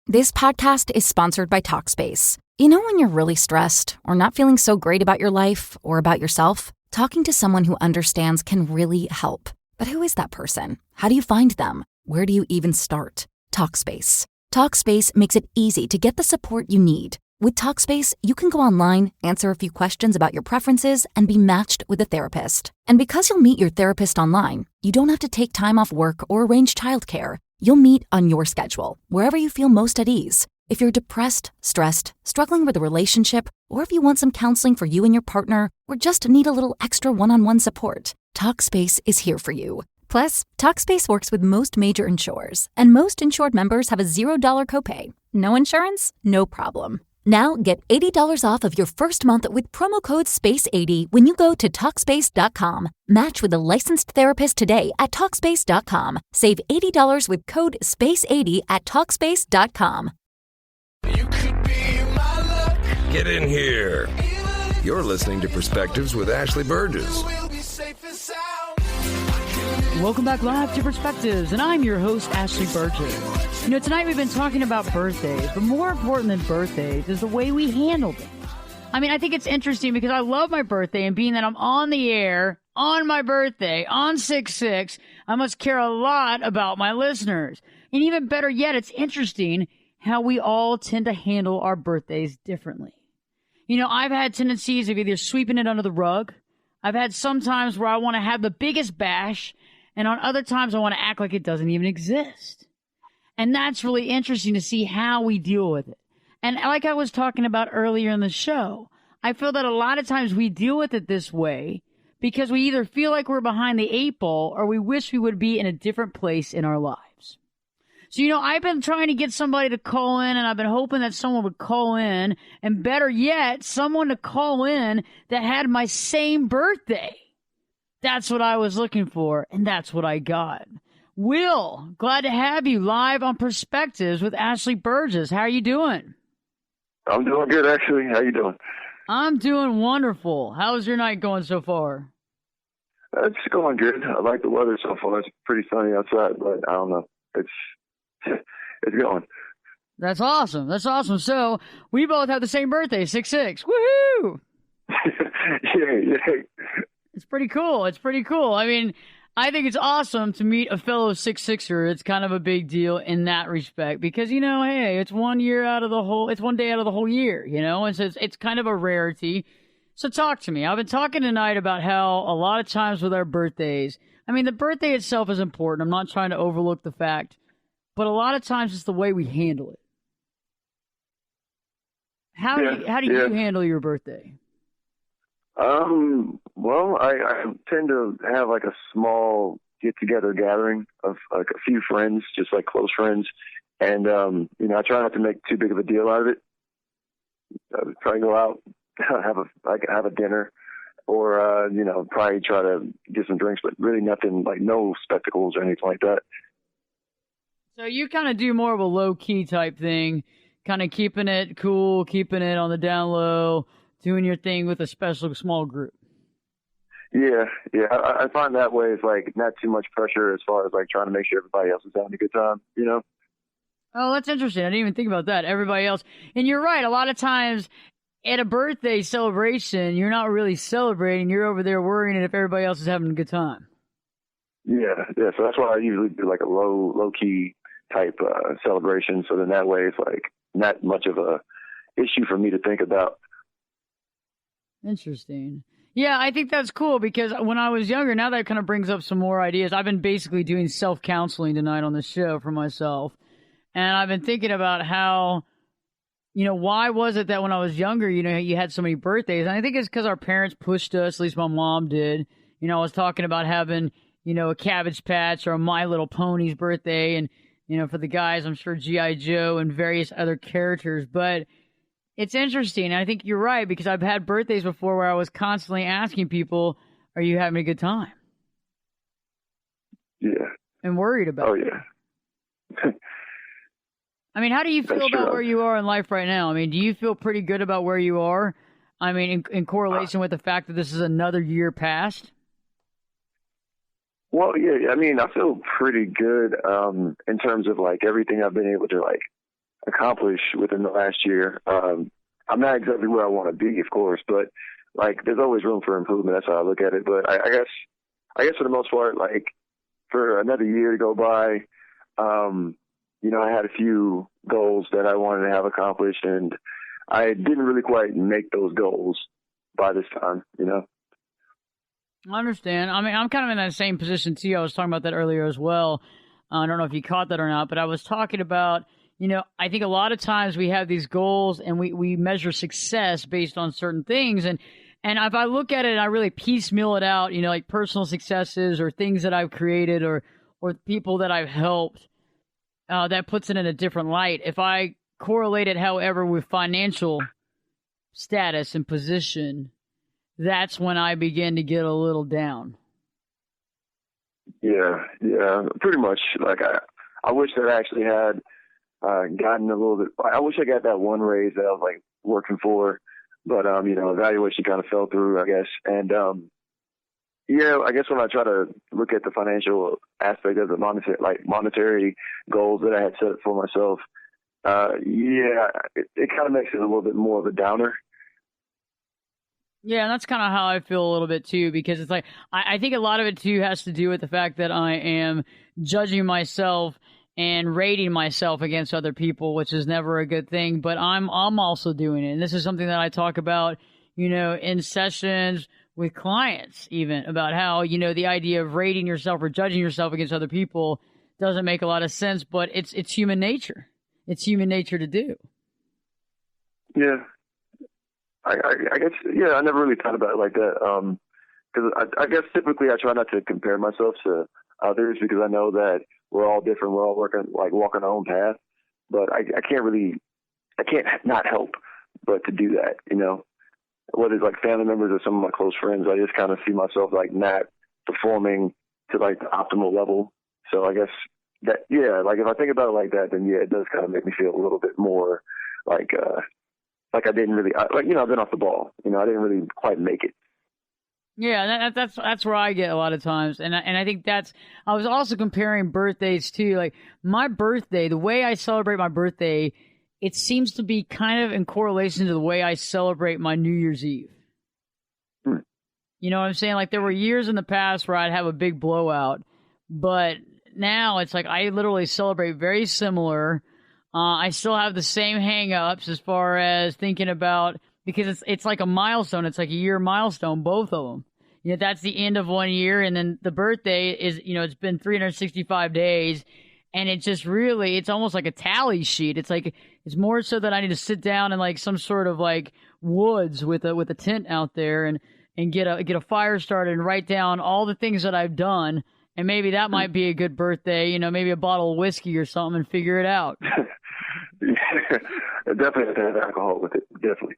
This podcast is sponsored by Talkspace. When you're really stressed or not feeling so great about your life or about yourself, talking to someone who understands can really help. But who is that person? How do you find them? Where do you even start? Talkspace. Talkspace makes it easy to get the support you need. With Talkspace, you can go online, answer a few questions about your preferences, and be matched with a therapist. And because you'll meet your therapist online, you don't have to take time off work or arrange childcare. You'll meet on your schedule, wherever you feel most at ease. If you're depressed, stressed, struggling with a relationship, or if you want some counseling for you and your partner, or just need a little extra one-on-one support, Talkspace is here for you. Plus, Talkspace works with most major insurers, and most insured members have a $0 copay. No insurance? No problem. Now get $80 off of your first month with promo code SPACE80 when you go to Talkspace.com. Match with a licensed therapist today at Talkspace.com. Save $80 with code SPACE80 at Talkspace.com. You could be my luck. Get in here. You're listening to Perspectives with Ashley Burgess. Welcome back live to Perspectives, and I'm your host, Ashley Burgess. Tonight we've been talking about birthdays, but more important than birthdays is the way we handle them. I mean, I think it's interesting because I love my birthday, and being that I'm on the air on my birthday, on 6/6, I must care a lot about my listeners. And even better yet, it's interesting how we all tend to handle our birthdays differently. I've had tendencies of either sweeping it under the rug. I've had some times where I want to have the biggest bash, and on other times I want to act like it doesn't even exist. And that's really interesting to see how we deal with it. And like I was talking about earlier in the show, I feel that a lot of times we deal with it this way because we either feel like we're behind the 8 ball or we wish we would be in a different place in our lives. So, I've been trying to get somebody to call in, and I've been hoping that someone would call in, and better yet, someone to call in that had my same birthday. That's what I was looking for, and that's what I got. Will, glad to have you live on Perspectives with Ashley Burgess. How are you doing? I'm doing good, actually. How you doing? I'm doing wonderful. How's your night going so far? It's going good. I like the weather so far. It's pretty sunny outside, but I don't know. It's going. That's awesome. That's awesome. So we both have the same birthday, 6/6. Woohoo! Yeah. It's pretty cool. It's pretty cool. I mean, I think it's awesome to meet a fellow 6/6er. It's kind of a big deal in that respect because, hey, it's 1 year out of the whole, it's 1 day out of the whole year, and so it's kind of a rarity. So talk to me. I've been talking tonight about how a lot of times with our birthdays, I mean, the birthday itself is important. I'm not trying to overlook the fact, but a lot of times it's the way we handle it. How do you handle your birthday? Well, I tend to have like a small get-together gathering of like a few friends, just like close friends. And, I try not to make too big of a deal out of it. I would probably go out, have a dinner or, probably try to get some drinks, but really nothing like no spectacles or anything like that. So you kind of do more of a low-key type thing, kind of keeping it cool, keeping it on the down low, doing your thing with a special small group. Yeah. I find that way is like not too much pressure as far as like trying to make sure everybody else is having a good time, Oh, that's interesting. I didn't even think about that. Everybody else. And you're right. A lot of times at a birthday celebration, you're not really celebrating. You're over there worrying if everybody else is having a good time. Yeah. So that's why I usually do like a low key type celebration. So then that way it's like not much of a issue for me to think about. Interesting. Yeah, I think that's cool because when I was younger, now that kind of brings up some more ideas. I've been basically doing self-counseling tonight on the show for myself. And I've been thinking about how, why was it that when I was younger, you had so many birthdays? And I think it's because our parents pushed us, at least my mom did. I was talking about having, a Cabbage Patch or a My Little Pony's birthday. And, for the guys, I'm sure G.I. Joe and various other characters. But it's interesting. I think you're right because I've had birthdays before where I was constantly asking people, are you having a good time? Yeah. And worried about it. Oh, yeah. I mean, how do you feel about where you are in life right now? I mean, do you feel pretty good about where you are? I mean, in correlation with the fact that this is another year past? Well, yeah, I mean, I feel pretty good in terms of like everything I've been able to like accomplish within the last year. I'm not exactly where I want to be, of course, but like there's always room for improvement. That's how I look at it. But I guess for the most part, like for another year to go by, I had a few goals that I wanted to have accomplished, and I didn't really quite make those goals by this time, I understand. I mean, I'm kind of in that same position too. I was talking about that earlier as well. I don't know if you caught that or not, but I was talking about, I think a lot of times we have these goals and we measure success based on certain things. And if I look at it and I really piecemeal it out, like personal successes or things that I've created or people that I've helped, that puts it in a different light. If I correlate it, however, with financial status and position, that's when I begin to get a little down. Yeah, pretty much. Like I wish that I actually had gotten a little bit. I wish I got that one raise that I was like working for, but evaluation kind of fell through, I guess. And I guess when I try to look at the financial aspect of the monetary goals that I had set for myself, it kind of makes it a little bit more of a downer. Yeah, and that's kind of how I feel a little bit too, because it's like I think a lot of it too has to do with the fact that I am judging myself and rating myself against other people, which is never a good thing. But I'm also doing it, and this is something that I talk about, in sessions with clients, even about how the idea of rating yourself or judging yourself against other people doesn't make a lot of sense, but it's human nature. It's human nature to do. Yeah. I guess, yeah, I never really thought about it like that. Because I guess typically I try not to compare myself to others because I know that we're all different. We're all walking our own path. But I can't not help but to do that, you know. Whether it's like family members or some of my close friends, I just kind of see myself like not performing to like the optimal level. So I guess that, yeah, like if I think about it like that, then yeah, it does kind of make me feel a little bit more like I didn't really, I've been off the ball. You know, I didn't really quite make it. Yeah, that's where I get a lot of times, and I think I was also comparing birthdays too. Like my birthday, the way I celebrate my birthday, it seems to be kind of in correlation to the way I celebrate my New Year's Eve. You know what I'm saying? Like there were years in the past where I'd have a big blowout, but now it's like I literally celebrate very similar. I still have the same hang-ups as far as thinking about, because it's like a milestone. It's like a year milestone, both of them. You know, that's the end of one year, and then the birthday is, you know, it's been 365 days, and it just really, it's almost like a tally sheet. It's like, it's more so that I need to sit down in like some sort of like woods with a tent out there and get a fire started and write down all the things that I've done, and maybe that might be a good birthday, you know, maybe a bottle of whiskey or something, and figure it out. Yeah, definitely have to have alcohol with it. Definitely.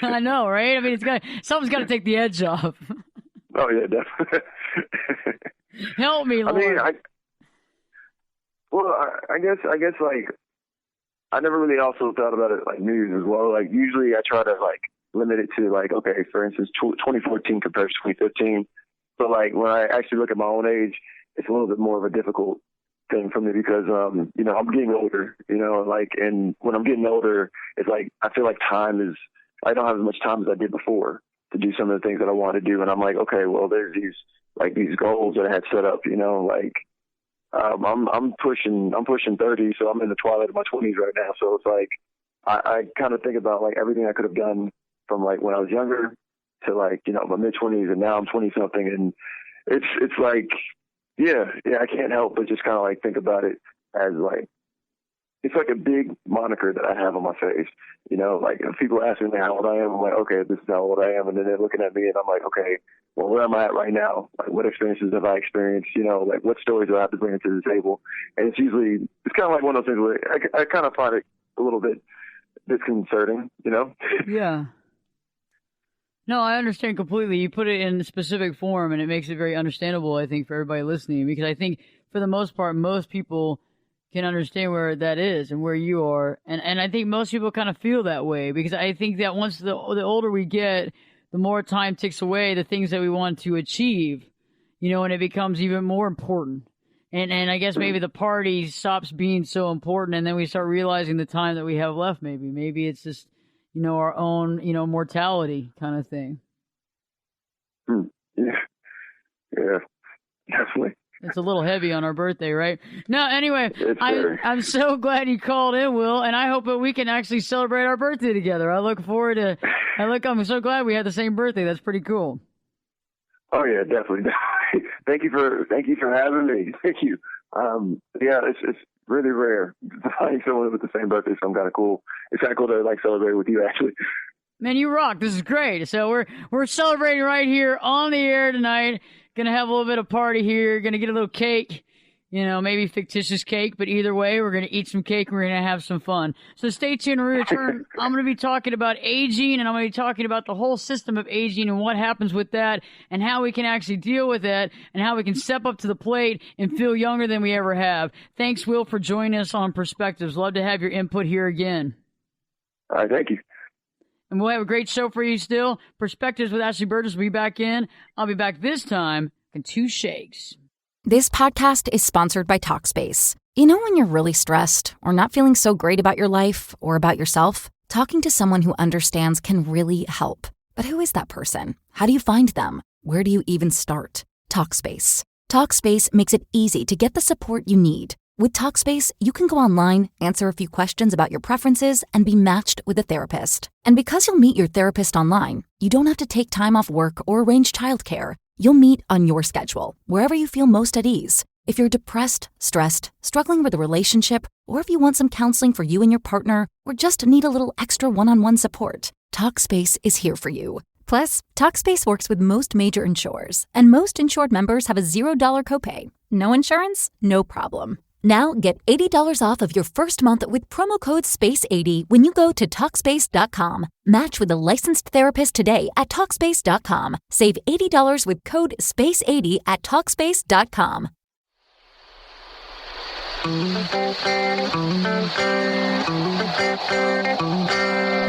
I know, right? I mean, something's got to take the edge off. Oh yeah, definitely. Help me, Lord. I guess like I never really also thought about it like New Year's as well. Like usually I try to like limit it to like, okay, for instance, 2014 compared to 2015. But like when I actually look at my own age, it's a little bit more of a difficult thing for me because, I'm getting older, like, and when I'm getting older, it's like, I feel like I don't have as much time as I did before to do some of the things that I want to do. And I'm like, okay, well, there's these goals that I had set up, like, I'm pushing 30, so I'm in the twilight of my 20s right now. So it's like, I kind of think about like everything I could have done from like when I was younger to like, my mid 20s, and now I'm 20 something. And it's like, yeah, I can't help but just kind of like think about it as like, it's like a big moniker that I have on my face, like if people ask me how old I am, I'm like, okay, this is how old I am. And then they're looking at me and I'm like, okay, well, where am I at right now? Like what experiences have I experienced? Like what stories do I have to bring to the table? And it's kind of like one of those things where I kind of find it a little bit disconcerting, Yeah. No, I understand completely. You put it in a specific form, and it makes it very understandable, I think, for everybody listening. Because I think, for the most part, most people can understand where that is and where you are. And I think most people kind of feel that way. Because I think that once the older we get, the more time ticks away, the things that we want to achieve, and it becomes even more important. And I guess maybe the party stops being so important, and then we start realizing the time that we have left, maybe. Maybe it's just, our own, mortality kind of thing. Yeah, definitely. It's a little heavy on our birthday, right? No, anyway, I'm so glad you called in, Will, and I hope that we can actually celebrate our birthday together. I'm so glad we had the same birthday. That's pretty cool. Oh yeah, definitely. Thank you for having me. Thank you. Yeah, it's really rare to find someone with the same birthday, so I'm kind of cool. It's kind of cool to like celebrate with you, actually. Man, you rock. This is great. So we're celebrating right here on the air tonight. Gonna have a little bit of party here. Gonna get a little cake. Maybe fictitious cake, but either way, we're going to eat some cake and we're going to have some fun. So stay tuned. When we return, I'm going to be talking about aging, and I'm going to be talking about the whole system of aging and what happens with that and how we can actually deal with that and how we can step up to the plate and feel younger than we ever have. Thanks, Will, for joining us on Perspectives. Love to have your input here again. All right, thank you. And we'll have a great show for you still. Perspectives with Ashley Burgess will be back in. I'll be back this time in 2 shakes. This podcast is sponsored by Talkspace. When you're really stressed or not feeling so great about your life or about yourself, talking to someone who understands can really help. But who is that person? How do you find them? Where do you even start? Talkspace. Talkspace makes it easy to get the support you need. With Talkspace, you can go online, answer a few questions about your preferences, and be matched with a therapist. And because you'll meet your therapist online, you don't have to take time off work or arrange childcare. You'll meet on your schedule, wherever you feel most at ease. If you're depressed, stressed, struggling with a relationship, or if you want some counseling for you and your partner, or just need a little extra one-on-one support, TalkSpace is here for you. Plus, TalkSpace works with most major insurers, and most insured members have a $0 copay. No insurance? No problem. Now get $80 off of your first month with promo code SPACE80 when you go to TalkSpace.com. Match with a licensed therapist today at TalkSpace.com. Save $80 with code SPACE80 at TalkSpace.com.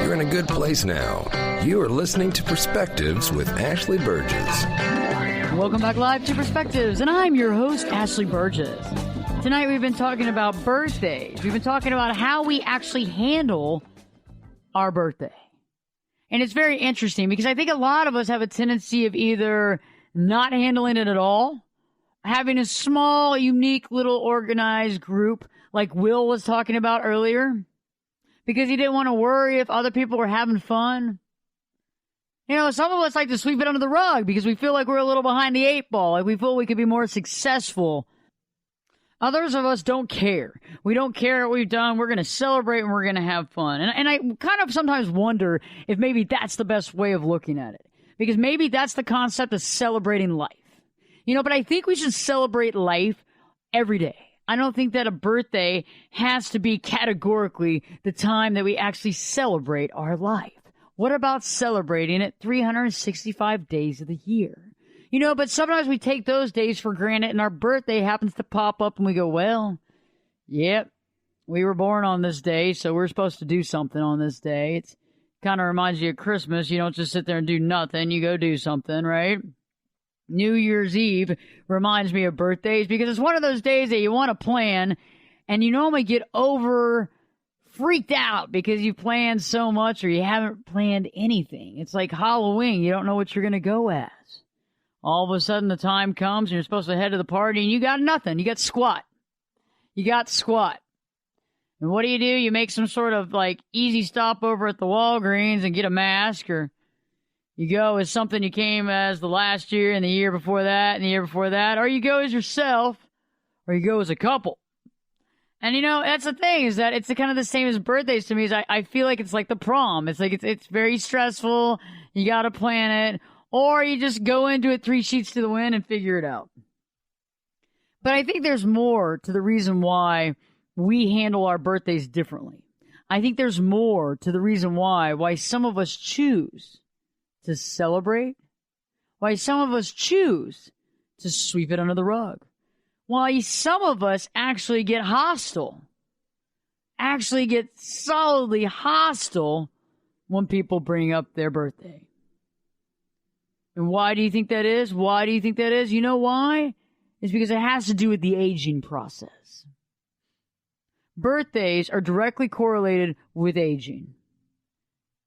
You're in a good place now. You are listening to Perspectives with Ashley Burgess. Welcome back live to Perspectives, and I'm your host, Ashley Burgess. Tonight we've been talking about birthdays. We've been talking about how we actually handle our birthday. And it's very interesting because I think a lot of us have a tendency of either not handling it at all, having a small, unique, little organized group like Will was talking about earlier, because he didn't want to worry if other people were having fun. You know, some of us like to sweep it under the rug because we feel like we're a little behind the eight ball, like we feel we could be more successful. Others of us don't care. We don't care what we've done. We're going to celebrate and we're going to have fun. And I kind of sometimes wonder if maybe that's the best way of looking at it, because maybe that's the concept of celebrating life. You know, but I think we should celebrate life every day. I don't think that a birthday has to be categorically the time that we actually celebrate our life. What about celebrating it 365 days of the year? You know, but sometimes we take those days for granted and our birthday happens to pop up and we go, well, yep, we were born on this day, so we're supposed to do something on this day. It kind of reminds you of Christmas. You don't just sit there and do nothing. You go do something, right? New Year's Eve reminds me of birthdays because it's one of those days that you want to plan and you normally get freaked out because you planned so much or you haven't planned anything. It's like Halloween. You don't know what you're going to go as. All of a sudden the time comes and you're supposed to head to the party and you got nothing. You got squat. And what do? You make some sort of like easy stop over at the Walgreens and get a mask, or you go as something you came as the last year and the year before that and the year before that, or you go as yourself, or you go as a couple. And you know, that's the thing, is that it's kind of the same as birthdays to me. Is I feel like it's like the prom. It's like it's very stressful. You got to plan it. Or you just go into it 3 sheets to the wind and figure it out. But I think there's more to the reason why we handle our birthdays differently. I think there's more to the reason why some of us choose to celebrate, why some of us choose to sweep it under the rug, why some of us actually get hostile, solidly hostile when people bring up their birthday. And why do you think that is? You know why? It's because it has to do with the aging process. Birthdays are directly correlated with aging.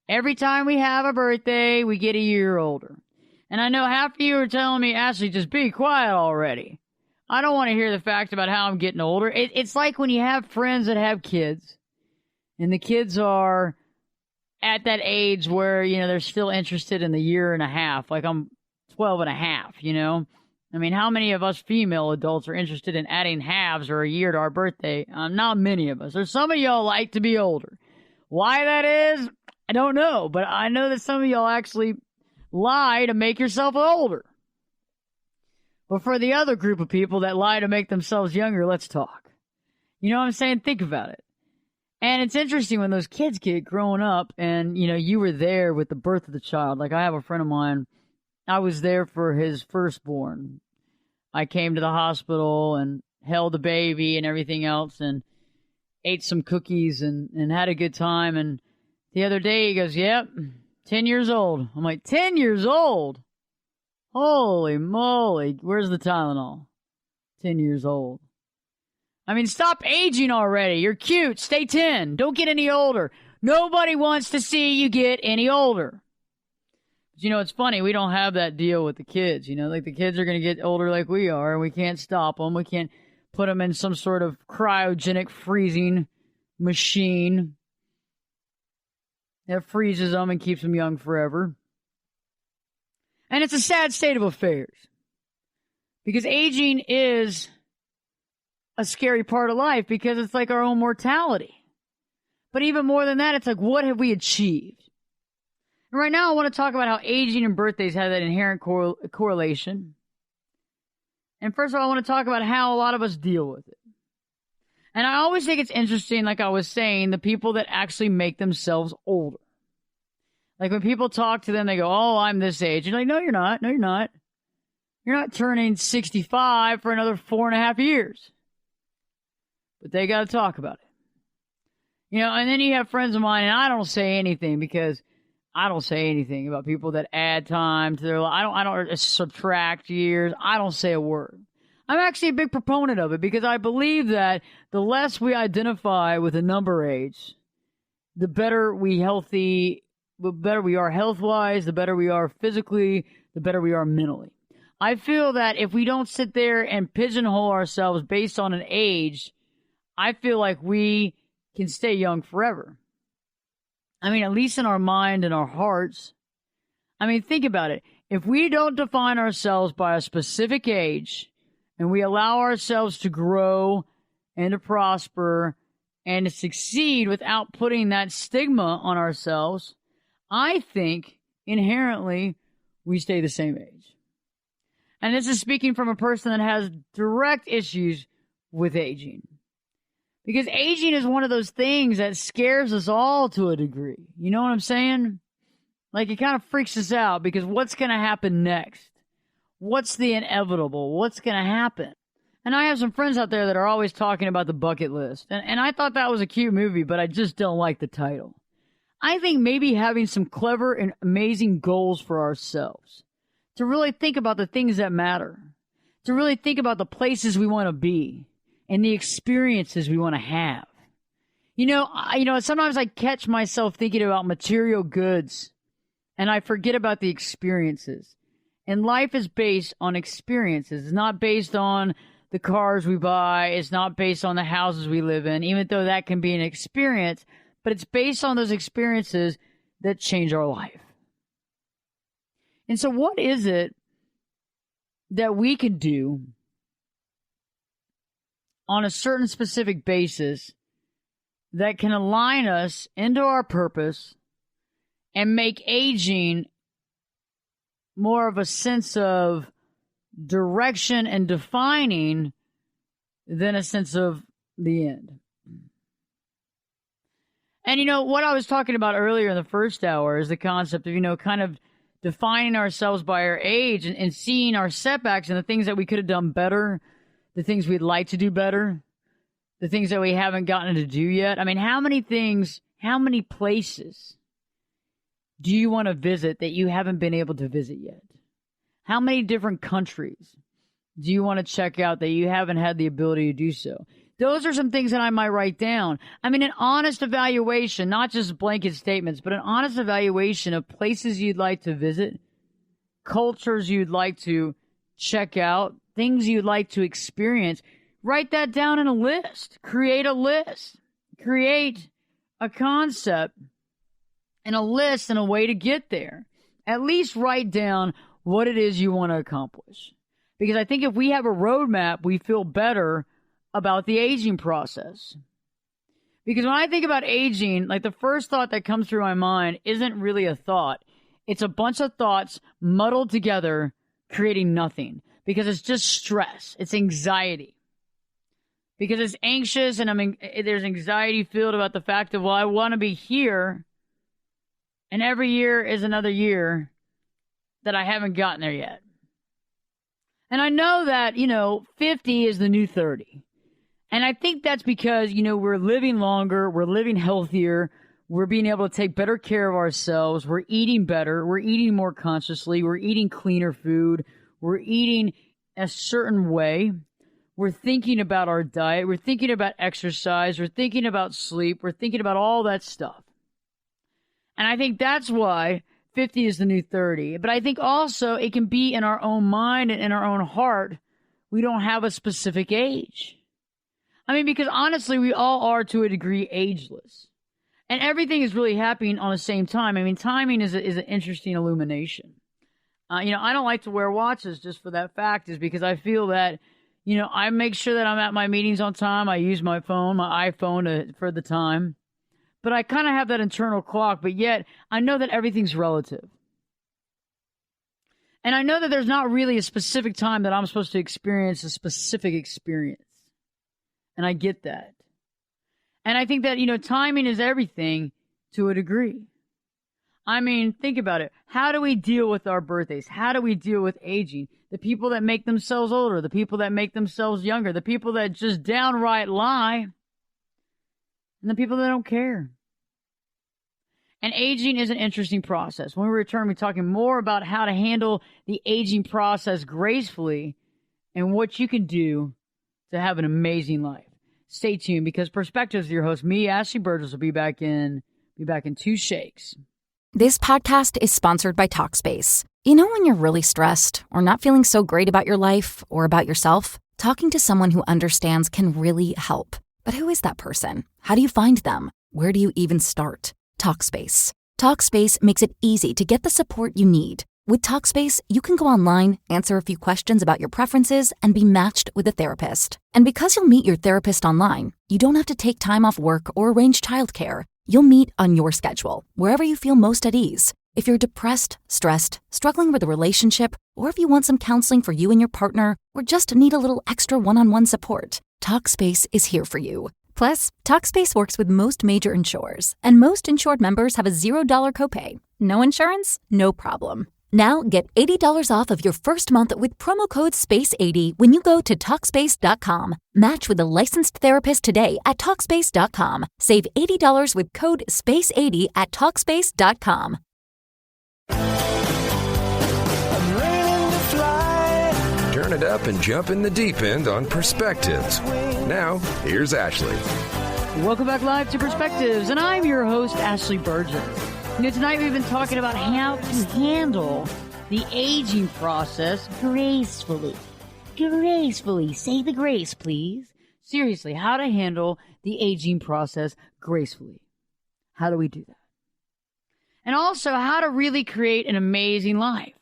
Every time we have a birthday, we get a year older. And I know half of you are telling me, Ashley, just be quiet already. I don't want to hear the fact about how I'm getting older. It's like when you have friends that have kids, and the kids are at that age where, you know, they're still interested in the year and a half. Like I'm 12 and a half, you know. I mean, how many of us female adults are interested in adding halves or a year to our birthday? Not many of us. There's some of y'all like to be older. Why that is, I don't know. But I know that some of y'all actually lie to make yourself older. But for the other group of people that lie to make themselves younger, let's talk. You know what I'm saying? Think about it. And it's interesting when those kids get growing up and, you know, you were there with the birth of the child. Like I have a friend of mine, I was there for his firstborn. I came to the hospital and held the baby and everything else and ate some cookies and had a good time. And the other day he goes, yep, 10 years old. I'm like, 10 years old? Holy moly, where's the Tylenol? 10 years old. I mean, stop aging already. You're cute. Stay 10. Don't get any older. Nobody wants to see you get any older. But, you know, it's funny. We don't have that deal with the kids. You know, like the kids are going to get older like we are, and we can't stop them. We can't put them in some sort of cryogenic freezing machine that freezes them and keeps them young forever. And it's a sad state of affairs because aging is a scary part of life because it's like our own mortality. But even more than that, it's like, what have we achieved? And right now, I want to talk about how aging and birthdays have that inherent correlation. And first of all, I want to talk about how a lot of us deal with it. And I always think it's interesting, like I was saying, the people that actually make themselves older. Like when people talk to them, they go, oh, I'm this age. You're like, no, you're not. No, you're not. You're not turning 65 for another 4.5 years. But they got to talk about it. You know, and then you have friends of mine, and I don't say anything because I don't say anything about people that add time to their life. I don't subtract years. I don't say a word. I'm actually a big proponent of it because I believe that the less we identify with a number age, the better we are health-wise, the better we are physically, the better we are mentally. I feel that if we don't sit there and pigeonhole ourselves based on an age, I feel like we can stay young forever. I mean, at least in our mind and our hearts. I mean, think about it. If we don't define ourselves by a specific age, and we allow ourselves to grow and to prosper and to succeed without putting that stigma on ourselves, I think inherently we stay the same age. And this is speaking from a person that has direct issues with aging. Because aging is one of those things that scares us all to a degree. You know what I'm saying? Like it kind of freaks us out because what's going to happen next? What's the inevitable? What's going to happen? And I have some friends out there that are always talking about the bucket list. And I thought that was a cute movie, but I just don't like the title. I think maybe having some clever and amazing goals for ourselves. To really think about the things that matter. To really think about the places we want to be. And the experiences we want to have. You know, sometimes I catch myself thinking about material goods. And I forget about the experiences. And life is based on experiences. It's not based on the cars we buy. It's not based on the houses we live in, even though that can be an experience. But it's based on those experiences that change our life. And so what is it that we can do on a certain specific basis that can align us into our purpose and make aging more of a sense of direction and defining than a sense of the end? And, you know, what I was talking about earlier in the first hour is the concept of, you know, kind of defining ourselves by our age and seeing our setbacks and the things that we could have done better, the things we'd like to do better, the things that we haven't gotten to do yet. I mean, how many places do you want to visit that you haven't been able to visit yet? How many different countries do you want to check out that you haven't had the ability to do so? Those are some things that I might write down. I mean, an honest evaluation, not just blanket statements, but an honest evaluation of places you'd like to visit, cultures you'd like to check out, things you'd like to experience. Write that down in a list. Create a list. Create a concept and a list and a way to get there. At least write down what it is you want to accomplish. Because I think if we have a roadmap, we feel better about the aging process. Because when I think about aging, like the first thought that comes through my mind isn't really a thought. It's a bunch of thoughts muddled together, creating nothing. Because it's just stress. It's anxiety. Because it's anxious and there's anxiety filled about the fact of, well, I want to be here. And every year is another year that I haven't gotten there yet. And I know that, 50 is the new 30. And I think that's because, we're living longer, we're living healthier, we're being able to take better care of ourselves, we're eating better, we're eating more consciously, we're eating cleaner food, we're eating a certain way, we're thinking about our diet, we're thinking about exercise, we're thinking about sleep, we're thinking about all that stuff. And I think that's why 50 is the new 30. But I think also it can be in our own mind and in our own heart. We don't have a specific age. I mean, because honestly, we all are to a degree ageless. And everything is really happening on the same time. I mean, timing is an interesting illumination. I don't like to wear watches just for that fact, is because I feel that, I make sure that I'm at my meetings on time. I use my phone, my iPhone for the time. but I kind of have that internal clock, but yet I know that everything's relative. And I know that there's not really a specific time that I'm supposed to experience a specific experience. And I get that. And I think that, timing is everything to a degree. I mean, think about it. How do we deal with our birthdays? How do we deal with aging? The people that make themselves older, the people that make themselves younger, the people that just downright lie, and the people that don't care. And aging is an interesting process. When we return, we're talking more about how to handle the aging process gracefully and what you can do to have an amazing life. Stay tuned, because Perspectives with your host, me, Ashley Burgess, will be back in 2 shakes. This podcast is sponsored by Talkspace. You know when you're really stressed or not feeling so great about your life or about yourself? Talking to someone who understands can really help. But who is that person? How do you find them? Where do you even start? Talkspace. Talkspace makes it easy to get the support you need. With Talkspace, you can go online, answer a few questions about your preferences, and be matched with a therapist. And because you'll meet your therapist online, you don't have to take time off work or arrange childcare. You'll meet on your schedule, wherever you feel most at ease. If you're depressed, stressed, struggling with a relationship, or if you want some counseling for you and your partner, or just need a little extra one-on-one support, Talkspace is here for you. Plus, Talkspace works with most major insurers, and most insured members have a $0 copay. No insurance? No problem. Now get $80 off of your first month with promo code SPACE80 when you go to Talkspace.com. Match with a licensed therapist today at Talkspace.com. Save $80 with code SPACE80 at Talkspace.com. Turn it up and jump in the deep end on Perspectives. Now, here's Ashley. Welcome back live to Perspectives, and I'm your host, Ashley Burgess. Tonight we've been talking about how to handle the aging process gracefully. Gracefully. Say the grace, please. Seriously, how to handle the aging process gracefully. How do we do that? And also, how to really create an amazing life.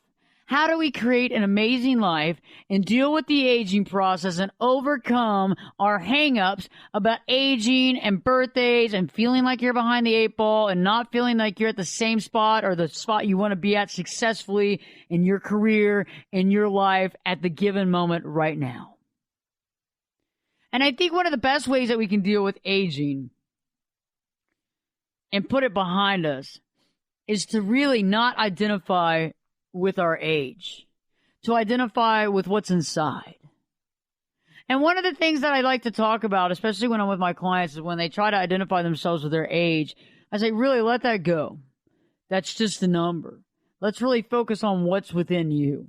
How do we create an amazing life and deal with the aging process and overcome our hang-ups about aging and birthdays and feeling like you're behind the 8 ball and not feeling like you're at the same spot or the spot you want to be at successfully in your career, in your life at the given moment right now? And I think one of the best ways that we can deal with aging and put it behind us is to really not identify with our age, to identify with what's inside. And one of the things that I like to talk about, especially when I'm with my clients, is when they try to identify themselves with their age, I say, really let that go. That's just a number. Let's really focus on what's within you.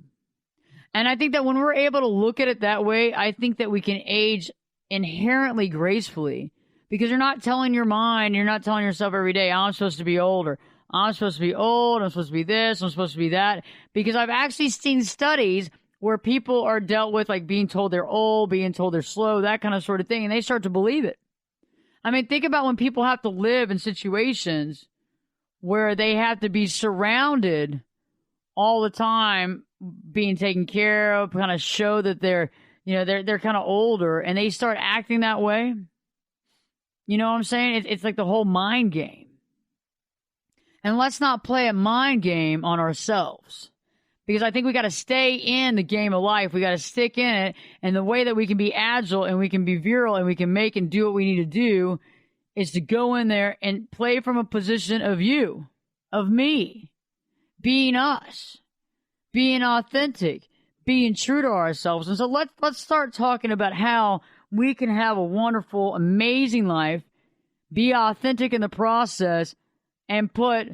And I think that when we're able to look at it that way, I think that we can age inherently gracefully, because you're not telling your mind, you're not telling yourself every day, I'm supposed to be older. I'm supposed to be old, I'm supposed to be this, I'm supposed to be that. Because I've actually seen studies where people are dealt with like being told they're old, being told they're slow, that kind of sort of thing, and they start to believe it. I mean, think about when people have to live in situations where they have to be surrounded all the time, being taken care of, kind of show that they're kind of older, and they start acting that way. You know what I'm saying? It's like the whole mind game. And let's not play a mind game on ourselves, because I think we got to stay in the game of life. We got to stick in it. And the way that we can be agile and we can be virile and we can make and do what we need to do is to go in there and play from a position of you, of me, being us, being authentic, being true to ourselves. And so let's start talking about how we can have a wonderful, amazing life, be authentic in the process, and put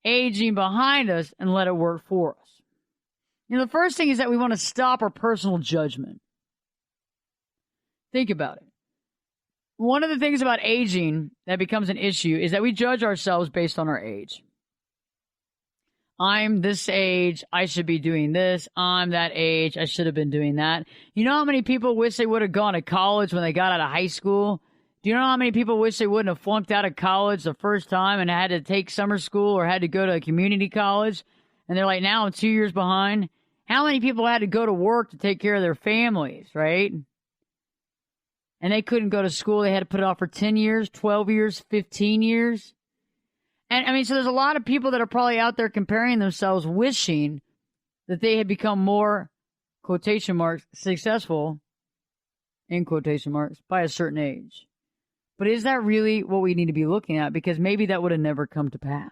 aging behind us and let it work for us. The first thing is that we want to stop our personal judgment. Think about it. One of the things about aging that becomes an issue is that we judge ourselves based on our age. I'm this age, I should be doing this. I'm that age, I should have been doing that. You know how many people wish they would have gone to college when they got out of high school? Do you know how many people wish they wouldn't have flunked out of college the first time and had to take summer school or had to go to a community college? And they're like, now I'm 2 years behind. How many people had to go to work to take care of their families, right? And they couldn't go to school. They had to put it off for 10 years, 12 years, 15 years. And I mean, so there's a lot of people that are probably out there comparing themselves, wishing that they had become more, quotation marks, successful, in quotation marks, by a certain age. But is that really what we need to be looking at? Because maybe that would have never come to pass.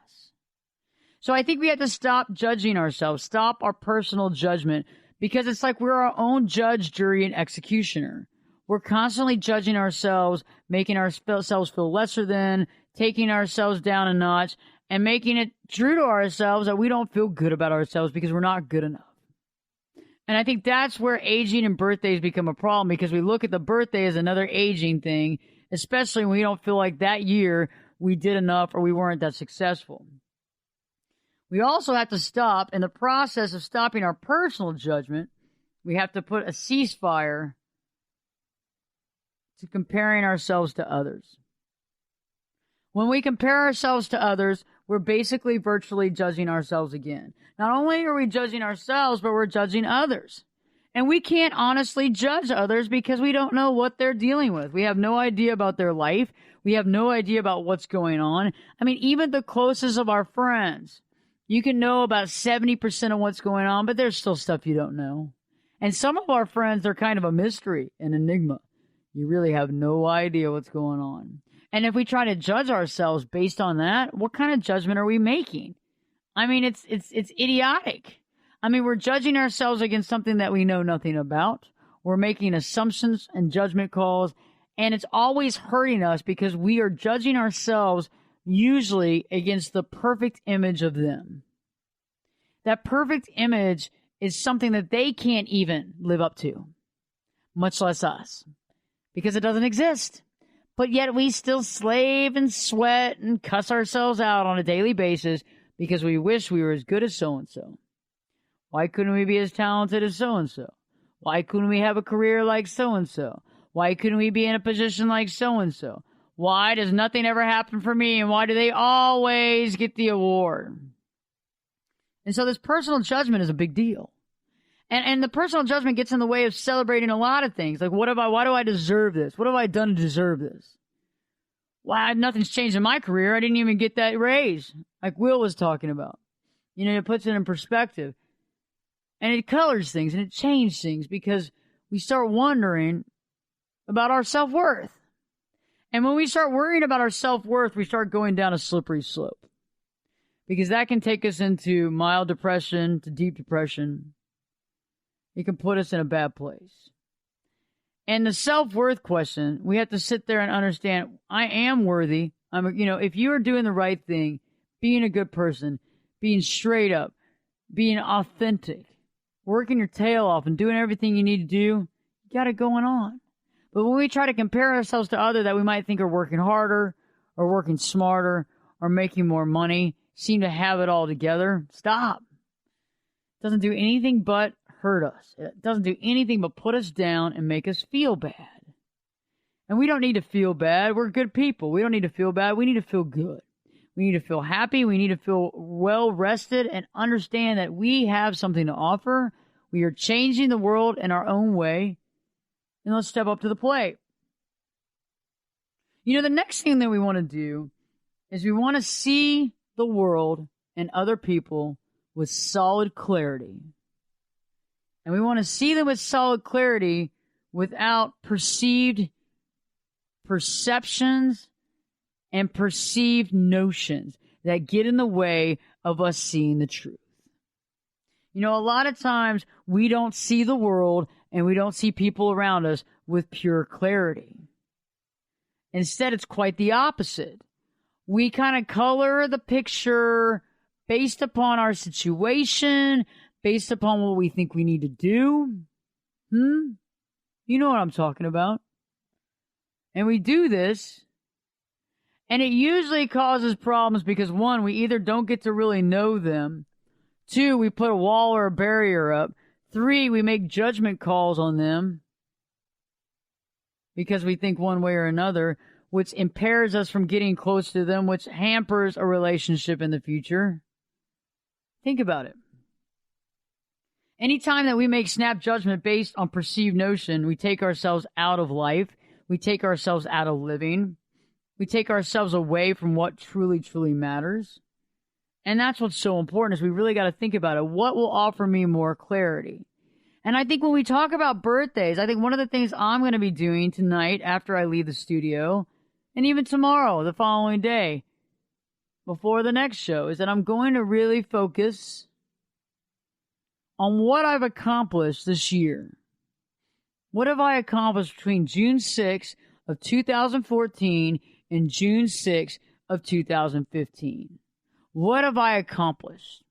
So I think we have to stop judging ourselves, stop our personal judgment, because it's like we're our own judge, jury, and executioner. We're constantly judging ourselves, making ourselves feel lesser than, taking ourselves down a notch, and making it true to ourselves that we don't feel good about ourselves because we're not good enough. And I think that's where aging and birthdays become a problem, because we look at the birthday as another aging thing, especially when we don't feel like that year we did enough or we weren't that successful. We also have to stop, in the process of stopping our personal judgment, we have to put a ceasefire to comparing ourselves to others. When we compare ourselves to others, we're basically virtually judging ourselves again. Not only are we judging ourselves, but we're judging others. And we can't honestly judge others because we don't know what they're dealing with. We have no idea about their life. We have no idea about what's going on. I mean, even the closest of our friends, you can know about 70% of what's going on, but there's still stuff you don't know. And some of our friends are kind of a mystery, an enigma. You really have no idea what's going on. And if we try to judge ourselves based on that, what kind of judgment are we making? I mean, it's idiotic. I mean, we're judging ourselves against something that we know nothing about. We're making assumptions and judgment calls, and it's always hurting us because we are judging ourselves usually against the perfect image of them. That perfect image is something that they can't even live up to, much less us, because it doesn't exist. But yet we still slave and sweat and cuss ourselves out on a daily basis because we wish we were as good as so-and-so. Why couldn't we be as talented as so-and-so? Why couldn't we have a career like so-and-so? Why couldn't we be in a position like so-and-so? Why does nothing ever happen for me, and why do they always get the award? And so this personal judgment is a big deal. And the personal judgment gets in the way of celebrating a lot of things. Like, why do I deserve this? What have I done to deserve this? Why, nothing's changed in my career. I didn't even get that raise, like Will was talking about. You know, it puts it in perspective. And it colors things, and it changes things, because we start wondering about our self-worth. And when we start worrying about our self-worth, we start going down a slippery slope, because that can take us into mild depression to deep depression. It can put us in a bad place. And the self-worth question, we have to sit there and understand, I am worthy. If you are doing the right thing, being a good person, being straight up, being authentic, working your tail off and doing everything you need to do, you got it going on. But when we try to compare ourselves to others that we might think are working harder or working smarter or making more money, seem to have it all together, stop. It doesn't do anything but hurt us. It doesn't do anything but put us down and make us feel bad. And we don't need to feel bad. We're good people. We don't need to feel bad. We need to feel good. We need to feel happy. We need to feel well rested and understand that we have something to offer. We are changing the world in our own way. And let's step up to the plate. You know, the next thing that we want to do is we want to see the world and other people with solid clarity. And we want to see them with solid clarity without perceived perceptions and perceived notions that get in the way of us seeing the truth. You know, a lot of times we don't see the world and we don't see people around us with pure clarity. Instead, it's quite the opposite. We kind of color the picture based upon our situation, based upon what we think we need to do. You know what I'm talking about. And we do this, and it usually causes problems because, one, we either don't get to really know them. Two, we put a wall or a barrier up. Three, we make judgment calls on them because we think one way or another, which impairs us from getting close to them, which hampers a relationship in the future. Think about it. Anytime that we make snap judgment based on perceived notion, we take ourselves out of life. We take ourselves out of living. We take ourselves away from what truly, truly matters. And that's what's so important is we really got to think about it. What will offer me more clarity? And I think when we talk about birthdays, I think one of the things I'm going to be doing tonight after I leave the studio, and even tomorrow, the following day, before the next show, is that I'm going to really focus on what I've accomplished this year. What have I accomplished between June 6th of 2014 and June 6th of 2015? What have I accomplished?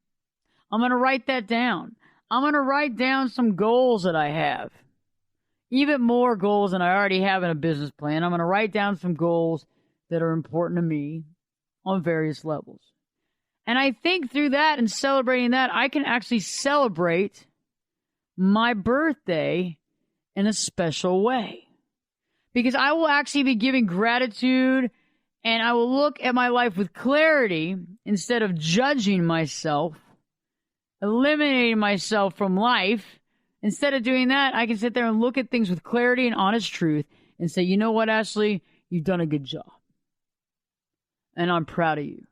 I'm going to write that down. I'm going to write down some goals that I have. Even more goals than I already have in a business plan. I'm going to write down some goals that are important to me on various levels. And I think through that and celebrating that, I can actually celebrate my birthday in a special way. Because I will actually be giving gratitude and I will look at my life with clarity instead of judging myself, eliminating myself from life. Instead of doing that, I can sit there and look at things with clarity and honest truth and say, you know what, Ashley, you've done a good job. And I'm proud of you.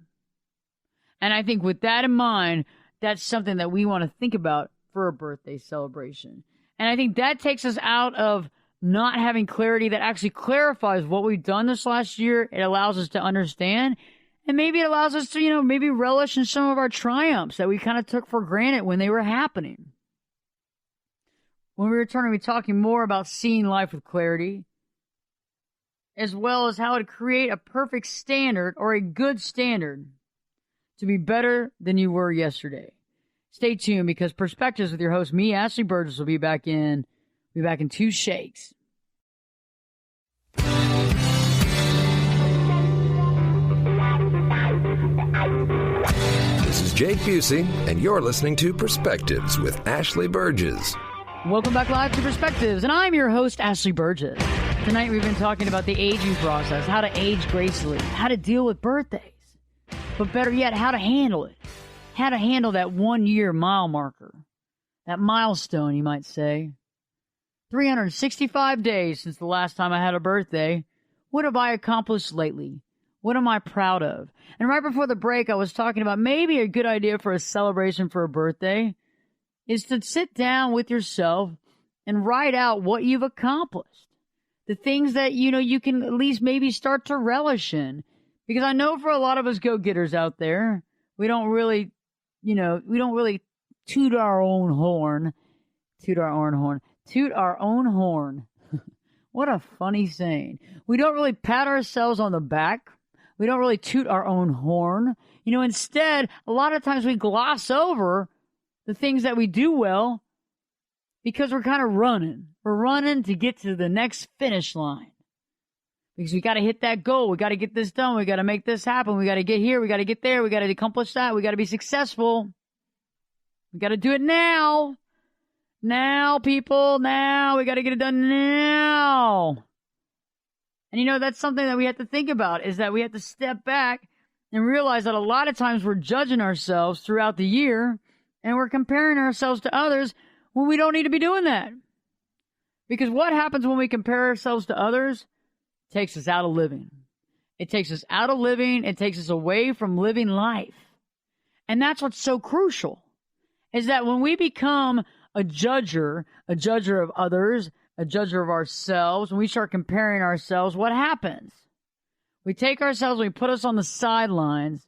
And I think with that in mind, that's something that we want to think about for a birthday celebration. And I think that takes us out of not having clarity that actually clarifies what we've done this last year. It allows us to understand. And maybe it allows us to, maybe relish in some of our triumphs that we kind of took for granted when they were happening. When we return, we'll be talking more about seeing life with clarity, as well as how to create a perfect standard or a good standard to be better than you were yesterday. Stay tuned because Perspectives with your host, me, Ashley Burgess, will be back in 2 shakes. This is Jake Busey, and you're listening to Perspectives with Ashley Burgess. Welcome back live to Perspectives, and I'm your host, Ashley Burgess. Tonight we've been talking about the aging process, how to age gracefully, how to deal with birthdays, but better yet, how to handle it, how to handle that 1 year mile marker, that milestone, you might say. 365 days since the last time I had a birthday. What have I accomplished lately? What am I proud of? And right before the break, I was talking about maybe a good idea for a celebration for a birthday is to sit down with yourself and write out what you've accomplished. The things that, you can at least maybe start to relish in. Because I know for a lot of us go-getters out there, we don't really toot our own horn. Toot our own horn. What a funny saying. We don't really pat ourselves on the back. We don't really toot our own horn. Instead, a lot of times we gloss over the things that we do well because we're kind of running. We're running to get to the next finish line. Because we got to hit that goal. We got to get this done. We got to make this happen. We got to get here. We got to get there. We got to accomplish that. We got to be successful. We got to do it now. Now, people. Now. We got to get it done now. And that's something that we have to think about is that we have to step back and realize that a lot of times we're judging ourselves throughout the year and we're comparing ourselves to others when we don't need to be doing that. Because what happens when we compare ourselves to others? It takes us out of living. It takes us out of living. It takes us away from living life. And that's what's so crucial, is that when we become a judger of others, a judger of ourselves, when we start comparing ourselves, what happens? We take ourselves, we put us on the sidelines,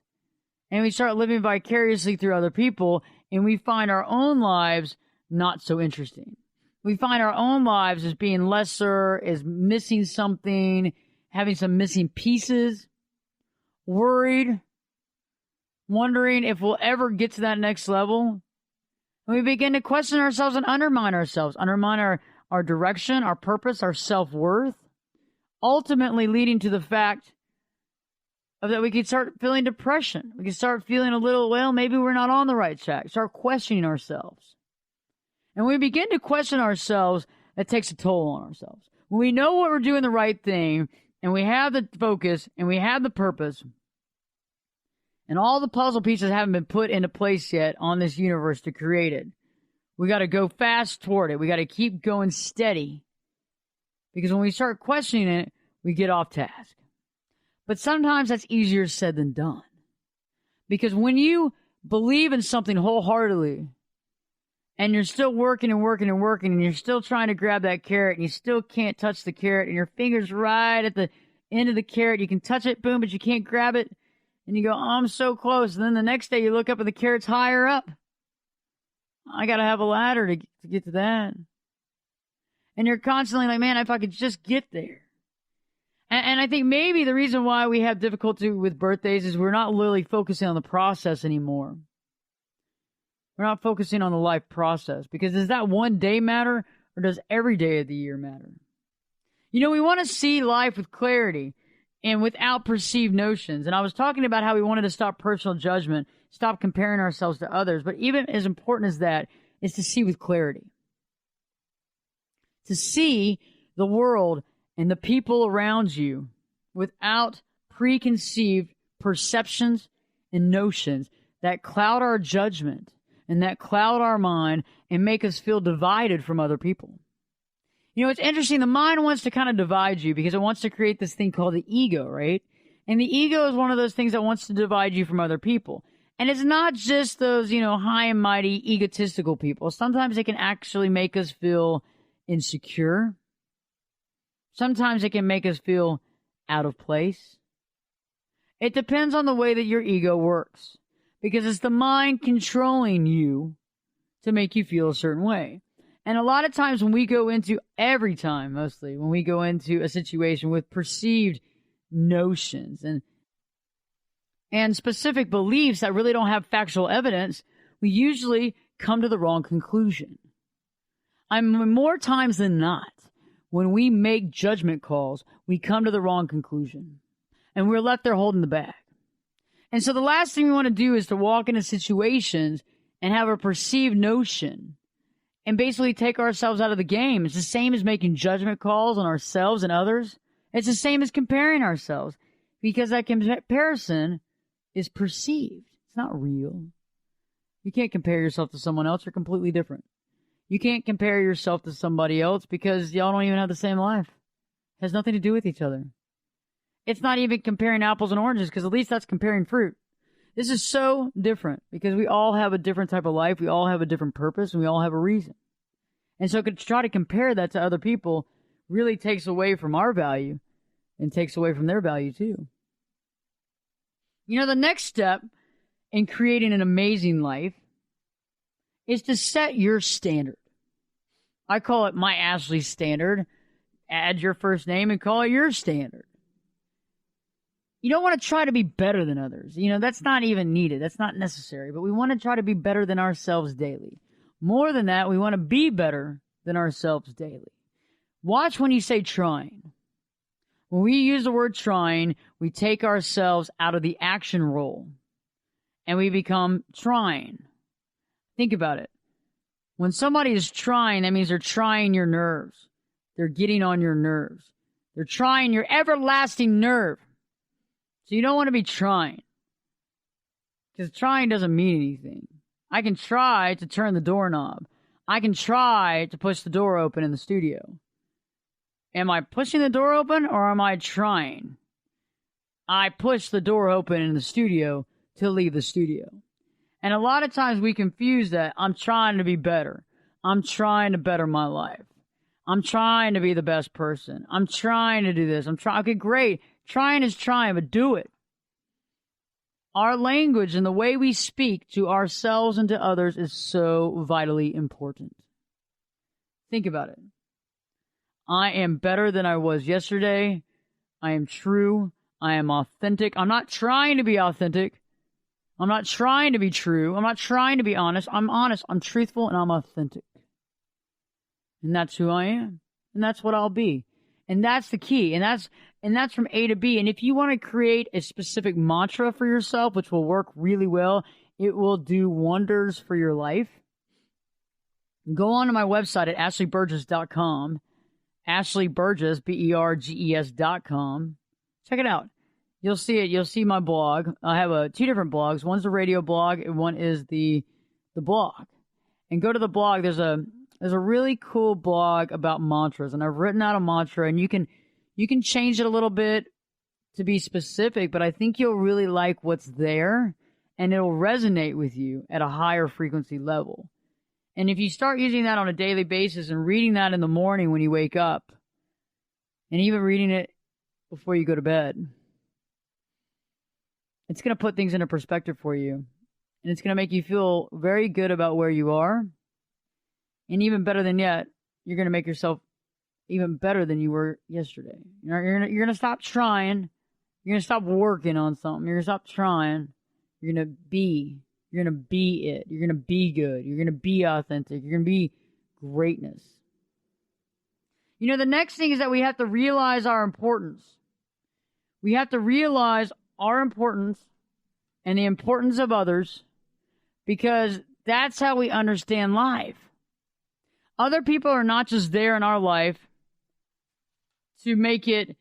and we start living vicariously through other people, and we find our own lives not so interesting. We find our own lives as being lesser, as missing something, having some missing pieces, worried, wondering if we'll ever get to that next level. And we begin to question ourselves and undermine our direction, our purpose, our self-worth, ultimately leading to the fact of that we could start feeling depression. We could start feeling a little, maybe we're not on the right track. Start questioning ourselves. And when we begin to question ourselves, that takes a toll on ourselves. When we know what we're doing the right thing, and we have the focus, and we have the purpose, and all the puzzle pieces haven't been put into place yet on this universe to create it, we got to go fast toward it. We got to keep going steady. Because when we start questioning it, we get off task. But sometimes that's easier said than done. Because when you believe in something wholeheartedly, and you're still working and working and working, and you're still trying to grab that carrot, and you still can't touch the carrot, and your finger's right at the end of the carrot, you can touch it, boom, but you can't grab it, and you go, oh, I'm so close, and then the next day you look up and the carrot's higher up. I gotta have a ladder to get to that. And you're constantly like, man, if I could just get there. And I think maybe the reason why we have difficulty with birthdays is we're not really focusing on the process anymore. We're not focusing on the life process. Because does that one day matter, or does every day of the year matter? You know, we want to see life with clarity and without perceived notions. And I was talking about how we wanted to stop personal judgment, stop comparing ourselves to others. But even as important as that is to see with clarity. To see the world and the people around you without preconceived perceptions and notions that cloud our judgment and that cloud our mind and make us feel divided from other people. You know, it's interesting. The mind wants to kind of divide you because it wants to create this thing called the ego, right? And the ego is one of those things that wants to divide you from other people. And it's not just those, you know, high and mighty egotistical people. Sometimes it can actually make us feel insecure. Sometimes it can make us feel out of place. It depends on the way that your ego works, because it's the mind controlling you to make you feel a certain way. And a lot of times when we go into, mostly, when we go into a situation with perceived notions and specific beliefs that really don't have factual evidence, we usually come to the wrong conclusion. More times than not, when we make judgment calls, we come to the wrong conclusion. And we're left there holding the bag. And so the last thing we want to do is to walk into situations and have a perceived notion and basically take ourselves out of the game. It's the same as making judgment calls on ourselves and others. It's the same as comparing ourselves, because that comparison is perceived. It's not real. You can't compare yourself to someone else. You're completely different. You can't compare yourself to somebody else because y'all don't even have the same life. It has nothing to do with each other. It's not even comparing apples and oranges, because at least that's comparing fruit. This is so different because we all have a different type of life. We all have a different purpose, and we all have a reason. And so to try to compare that to other people really takes away from our value and takes away from their value too. You know, the next step in creating an amazing life is to set your standard. I call it my Ashley standard. Add your first name and call it your standard. You don't want to try to be better than others. You know, that's not even needed. That's not necessary. But we want to try to be better than ourselves daily. More than that, we want to be better than ourselves daily. Watch when you say trying. When we use the word trying, we take ourselves out of the action role and we become trying. Think about it. When somebody is trying, that means they're trying your nerves. They're getting on your nerves. They're trying your everlasting nerve. So you don't want to be trying, because trying doesn't mean anything. I can try to turn the doorknob. I can try to push the door open in the studio. Am I pushing the door open, or am I trying? I push the door open in the studio to leave the studio. And a lot of times we confuse that. I'm trying to be better. I'm trying to better my life. I'm trying to be the best person. I'm trying to do this. Okay, great. Trying is trying, but do it. Our language and the way we speak to ourselves and to others is so vitally important. Think about it. I am better than I was yesterday. I am true. I am authentic. I'm not trying to be authentic. I'm not trying to be true. I'm not trying to be honest. I'm honest. I'm truthful, and I'm authentic. And that's who I am. And that's what I'll be. And that's the key. And that's from A to B. And if you want to create a specific mantra for yourself, which will work really well, it will do wonders for your life. Go on to my website at ashleyburgess.com. Ashley Burgess, BERGES.com. Check it out. You'll see it. You'll see my blog. I have two different blogs. One's a radio blog, and one is the blog. And go to the blog. There's a really cool blog about mantras, and I've written out a mantra, and you can change it a little bit to be specific, but I think you'll really like what's there and it'll resonate with you at a higher frequency level. And if you start using that on a daily basis and reading that in the morning when you wake up, and even reading it before you go to bed, it's going to put things into perspective for you. And it's going to make you feel very good about where you are. And even better than yet, you're going to make yourself even better than you were yesterday. You're going to stop trying. You're going to stop working on something. You're going to stop trying. You're going to be. You're going to be it. You're going to be good. You're going to be authentic. You're going to be greatness. You know, the next thing is that we have to realize our importance. We have to realize our importance and the importance of others, because that's how we understand life. Other people are not just there in our life to make it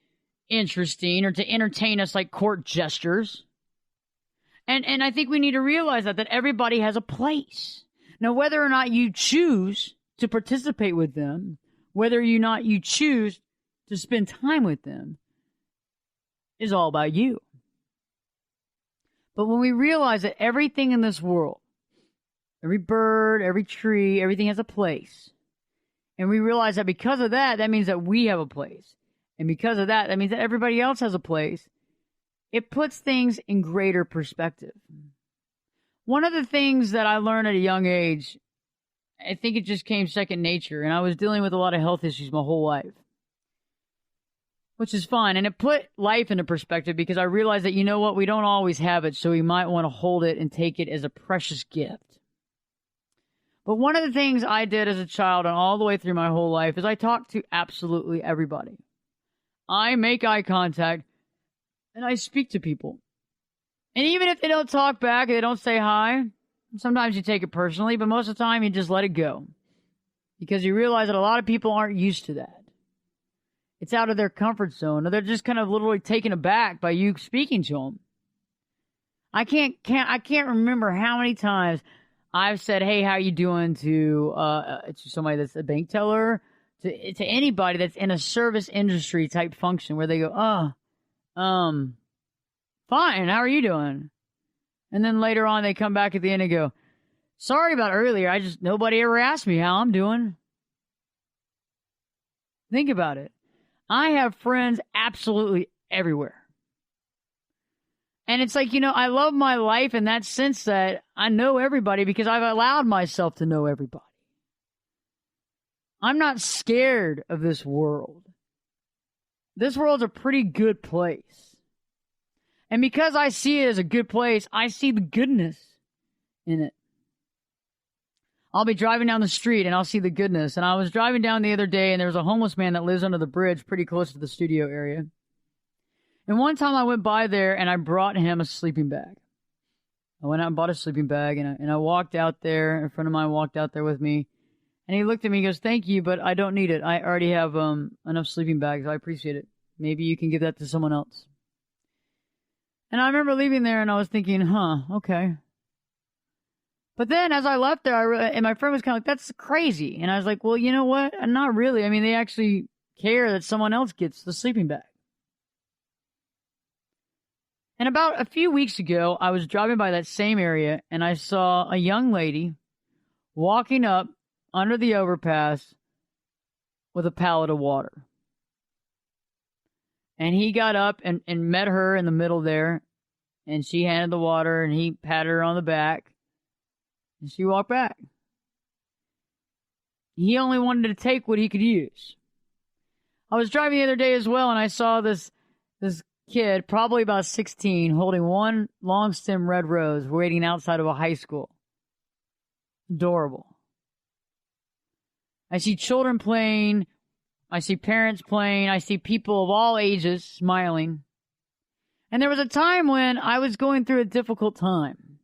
interesting or to entertain us like court jesters. And I think we need to realize that everybody has a place. Now, whether or not you choose to participate with them, whether or not you choose to spend time with them, is all about you. But when we realize that everything in this world, every bird, every tree, everything has a place, and we realize that because of that, that means that we have a place. And because of that, that means that everybody else has a place. It puts things in greater perspective. One of the things that I learned at a young age, I think it just came second nature, and I was dealing with a lot of health issues my whole life, which is fine. And it put life into perspective because I realized that, you know what, we don't always have it, so we might want to hold it and take it as a precious gift. But one of the things I did as a child and all the way through my whole life is I talked to absolutely everybody. I make eye contact and I speak to people. And even if they don't talk back, they don't say hi, sometimes you take it personally, but most of the time you just let it go. Because you realize that a lot of people aren't used to that. It's out of their comfort zone, or they're just kind of literally taken aback by you speaking to them. I can't remember how many times I've said, "Hey, how you doing?" to somebody that's a bank teller, to anybody that's in a service industry type function, where they go, fine, how are you doing? And then later on, they come back at the end and go, "Sorry about earlier. Nobody ever asked me how I'm doing." Think about it. I have friends absolutely everywhere. And it's like, I love my life in that sense that I know everybody because I've allowed myself to know everybody. I'm not scared of this world. This world's a pretty good place. And because I see it as a good place, I see the goodness in it. I'll be driving down the street and I'll see the goodness. And I was driving down the other day and there was a homeless man that lives under the bridge pretty close to the studio area. And one time I went by there and I brought him a sleeping bag. I went out and bought a sleeping bag and I walked out there. A friend of mine walked out there with me. And he looked at me and goes, "Thank you, but I don't need it. I already have enough sleeping bags. I appreciate it. Maybe you can give that to someone else." And I remember leaving there and I was thinking, okay. But then as I left there, and my friend was kind of like, "That's crazy." And I was like, well, you know what? Not really. I mean, they actually care that someone else gets the sleeping bag. And about a few weeks ago, I was driving by that same area and I saw a young lady walking up under the overpass with a pallet of water. And he got up and met her in the middle there, and she handed the water and he patted her on the back. And she walked back. He only wanted to take what he could use. I was driving the other day as well, and I saw this kid, probably about 16, holding one long stem red rose, waiting outside of a high school. Adorable. I see children playing. I see parents playing. I see people of all ages smiling. And there was a time when I was going through a difficult time.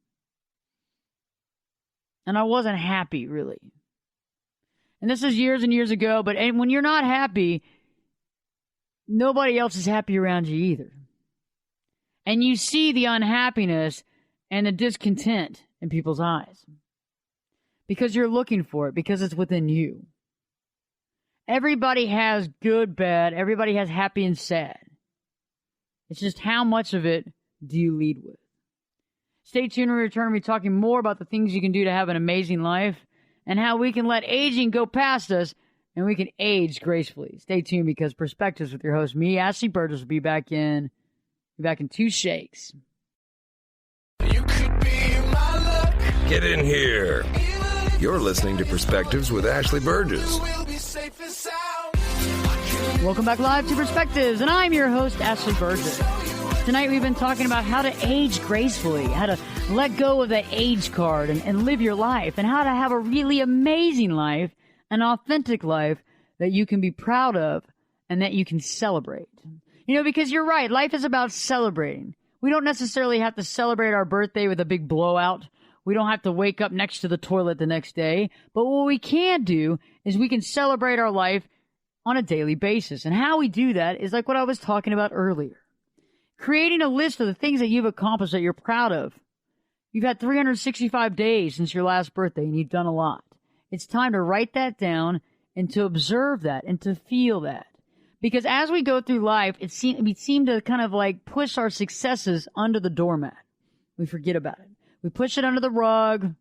And I wasn't happy, really. And this is years and years ago, but when you're not happy, nobody else is happy around you either. And you see the unhappiness and the discontent in people's eyes. Because you're looking for it, because it's within you. Everybody has good, bad. Everybody has happy and sad. It's just how much of it do you lead with? Stay tuned. We return to be talking more about the things you can do to have an amazing life and how we can let aging go past us and we can age gracefully. Stay tuned because Perspectives with your host, me, Ashley Burgess, will be back in 2 shakes. You could be my luck. Get in here. You're listening to Perspectives with Ashley Burgess. Welcome back live to Perspectives, and I'm your host, Ashley Burgess. Tonight we've been talking about how to age gracefully, how to let go of that age card and live your life, and how to have a really amazing life, an authentic life that you can be proud of and that you can celebrate. You know, because you're right, life is about celebrating. We don't necessarily have to celebrate our birthday with a big blowout. We don't have to wake up next to the toilet the next day. But what we can do is we can celebrate our life on a daily basis. And how we do that is like what I was talking about earlier. Creating a list of the things that you've accomplished that you're proud of. You've had 365 days since your last birthday and you've done a lot. It's time to write that down and to observe that and to feel that. Because as we go through life, we seem to kind of like push our successes under the doormat. We forget about it. We push it under the rug.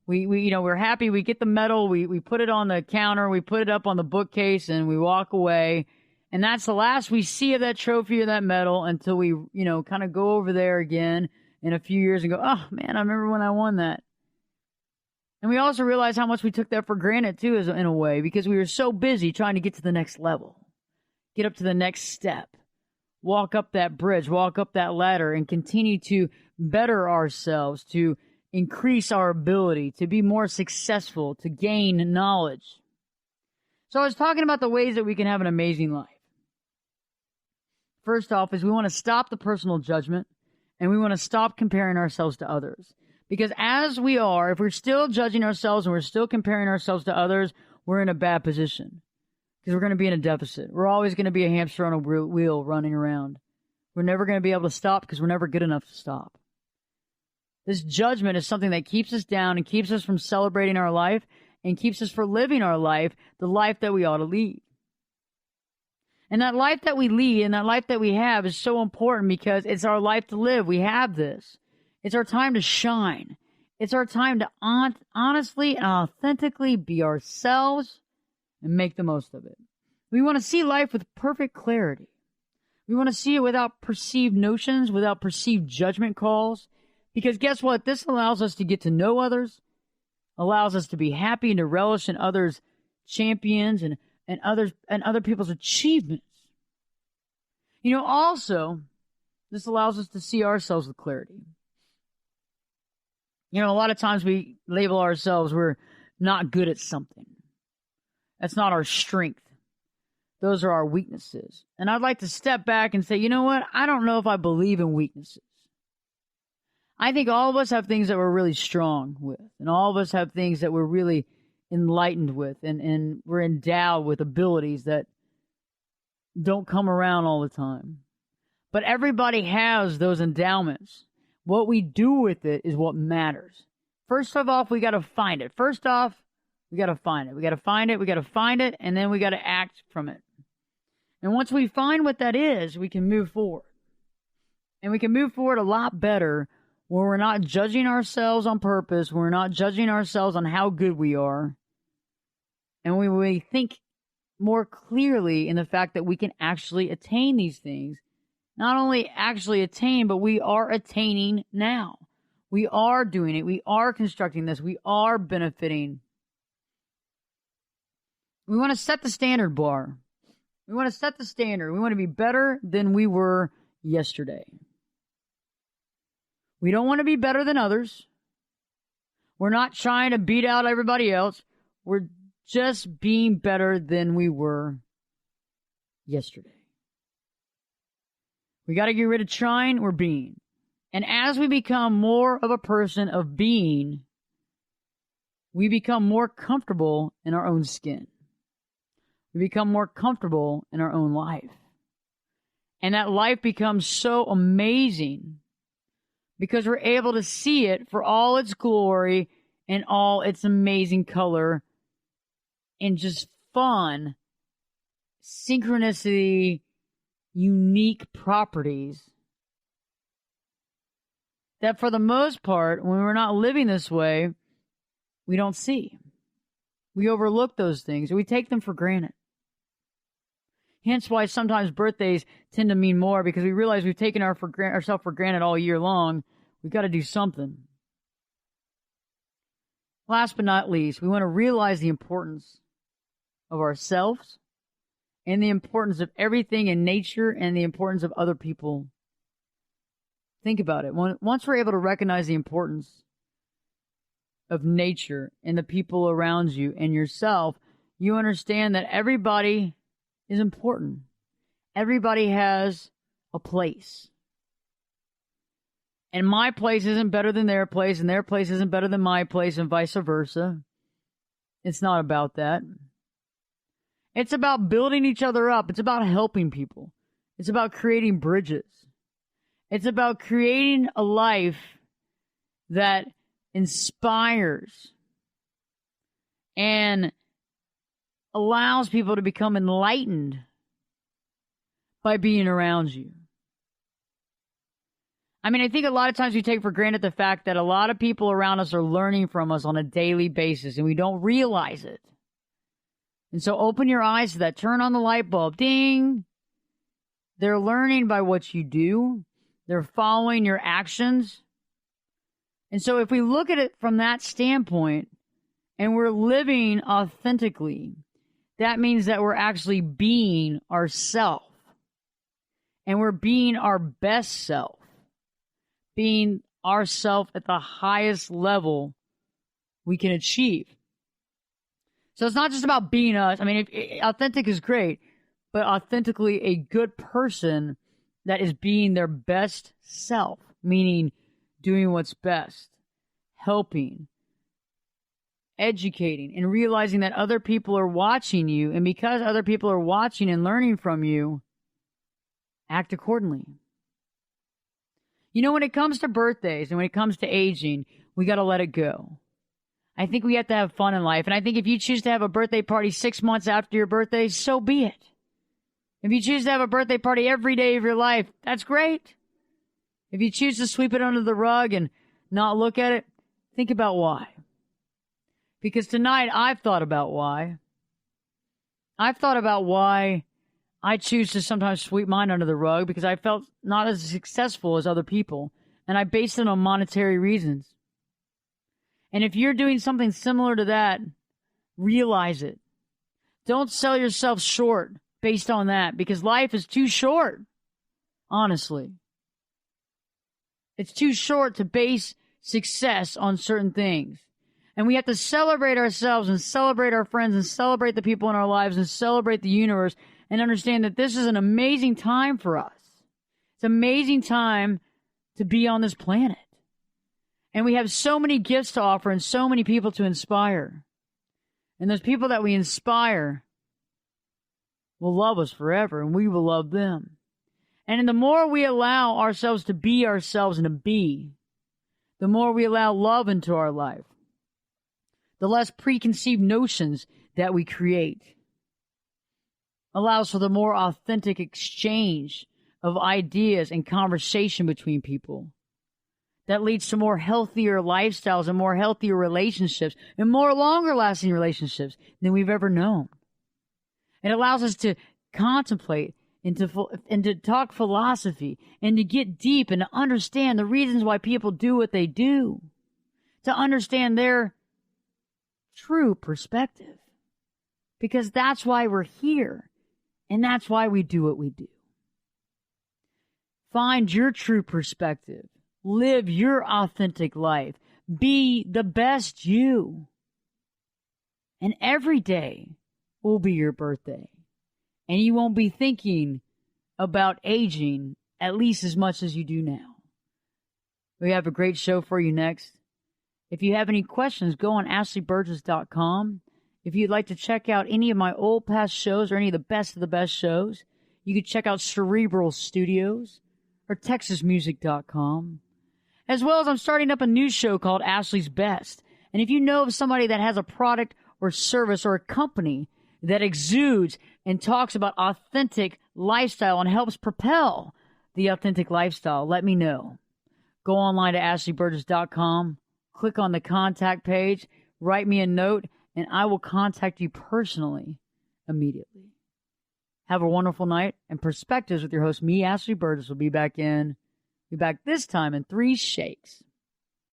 We're happy. We get the medal. We put it on the counter. We put it up on the bookcase and we walk away. And that's the last we see of that trophy or that medal until we, kind of go over there again in a few years and go, oh man, I remember when I won that. And we also realize how much we took that for granted too, in a way, because we were so busy trying to get to the next level, get up to the next step, walk up that bridge, walk up that ladder, and continue to better ourselves, to increase our ability, to be more successful, to gain knowledge. So I was talking about the ways that we can have an amazing life. First off is we want to stop the personal judgment and we want to stop comparing ourselves to others. Because if we're still judging ourselves and we're still comparing ourselves to others, we're in a bad position. Because we're going to be in a deficit. We're always going to be a hamster on a wheel running around. We're never going to be able to stop because we're never good enough to stop. This judgment is something that keeps us down and keeps us from celebrating our life and keeps us from living our life, the life that we ought to lead. And that life that we lead and that life that we have is so important because it's our life to live. We have this. It's our time to shine. It's our time to honestly and authentically be ourselves and make the most of it. We want to see life with perfect clarity. We want to see it without perceived notions, without perceived judgment calls. Because guess what? This allows us to get to know others, allows us to be happy and to relish in others' champions and other people's achievements. Also, this allows us to see ourselves with clarity. A lot of times we label ourselves, we're not good at something. That's not our strength. Those are our weaknesses. And I'd like to step back and say, you know what? I don't know if I believe in weaknesses. I think all of us have things that we're really strong with. And all of us have things that we're really enlightened with. And we're endowed with abilities that don't come around all the time. But everybody has those endowments. What we do with it is what matters. First of all, we got to find it. We got to find it. We got to find it, and then we got to act from it. And once we find what that is, we can move forward. And we can move forward a lot better when we're not judging ourselves on purpose, when we're not judging ourselves on how good we are, and when we think more clearly in the fact that we can actually attain these things. Not only actually attain, but we are attaining now. We are doing it. We are constructing this. We are benefiting. We want to set the standard bar. We want to set the standard. We want to be better than we were yesterday. We don't want to be better than others. We're not trying to beat out everybody else. We're just being better than we were yesterday. We got to get rid of trying, we're being. And as we become more of a person of being, we become more comfortable in our own skin. We become more comfortable in our own life. And that life becomes so amazing because we're able to see it for all its glory and all its amazing color and just fun, synchronicity, unique properties that for the most part, when we're not living this way, we don't see. We overlook those things, or we take them for granted. Hence why sometimes birthdays tend to mean more, because we realize we've taken ourselves for granted all year long. We've got to do something. Last but not least, we want to realize the importance of ourselves and the importance of everything in nature and the importance of other people. Think about it. Once we're able to recognize the importance of nature and the people around you and yourself, you understand that everybody is important. Everybody has a place. And my place isn't better than their place, and their place isn't better than my place, and vice versa. It's not about that. It's about building each other up. It's about helping people. It's about creating bridges. It's about creating a life that inspires and allows people to become enlightened by being around you. I mean, I think a lot of times we take for granted the fact that a lot of people around us are learning from us on a daily basis, and we don't realize it. And so open your eyes to that. Turn on the light bulb. Ding! They're learning by what you do. They're following your actions. And so if we look at it from that standpoint, and we're living authentically, that means that we're actually being ourselves. And we're being our best self. Being ourselves at the highest level we can achieve. So it's not just about being us. I mean, authentic is great, but authentically a good person that is being their best self, meaning doing what's best, helping, educating, and realizing that other people are watching you. And because other people are watching and learning from you, act accordingly. You know, when it comes to birthdays and when it comes to aging, we got to let it go. I think we have to have fun in life. And I think if you choose to have a birthday party 6 months after your birthday, so be it. If you choose to have a birthday party every day of your life, that's great. If you choose to sweep it under the rug and not look at it, think about why. Because tonight I've thought about why. I've thought about why I choose to sometimes sweep mine under the rug, because I felt not as successful as other people, and I based it on monetary reasons. And if you're doing something similar to that, realize it. Don't sell yourself short based on that, because life is too short, honestly. It's too short to base success on certain things. And we have to celebrate ourselves and celebrate our friends and celebrate the people in our lives and celebrate the universe and understand that this is an amazing time for us. It's an amazing time to be on this planet. And we have so many gifts to offer and so many people to inspire. And those people that we inspire will love us forever, and we will love them. And the more we allow ourselves to be ourselves and to be, the more we allow love into our life, the less preconceived notions that we create. Allows for the more authentic exchange of ideas and conversation between people. That leads to more healthier lifestyles and more healthier relationships and more longer lasting relationships than we've ever known. It allows us to contemplate and to talk philosophy and to get deep and to understand the reasons why people do what they do. To understand their true perspective. Because that's why we're here. And that's why we do what we do. Find your true perspective. Live your authentic life. Be the best you. And every day will be your birthday. And you won't be thinking about aging at least as much as you do now. We have a great show for you next. If you have any questions, go on AshleyBurgess.com. If you'd like to check out any of my old past shows or any of the best shows, you can check out Cerebral Studios or TexasMusic.com. As well as I'm starting up a new show called Ashley's Best. And if you know of somebody that has a product or service or a company that exudes and talks about authentic lifestyle and helps propel the authentic lifestyle, let me know. Go online to ashleyburgess.com, click on the contact page, write me a note, and I will contact you personally immediately. Have a wonderful night, and Perspectives with your host, me, Ashley Burgess, will be back this time in 3 shakes.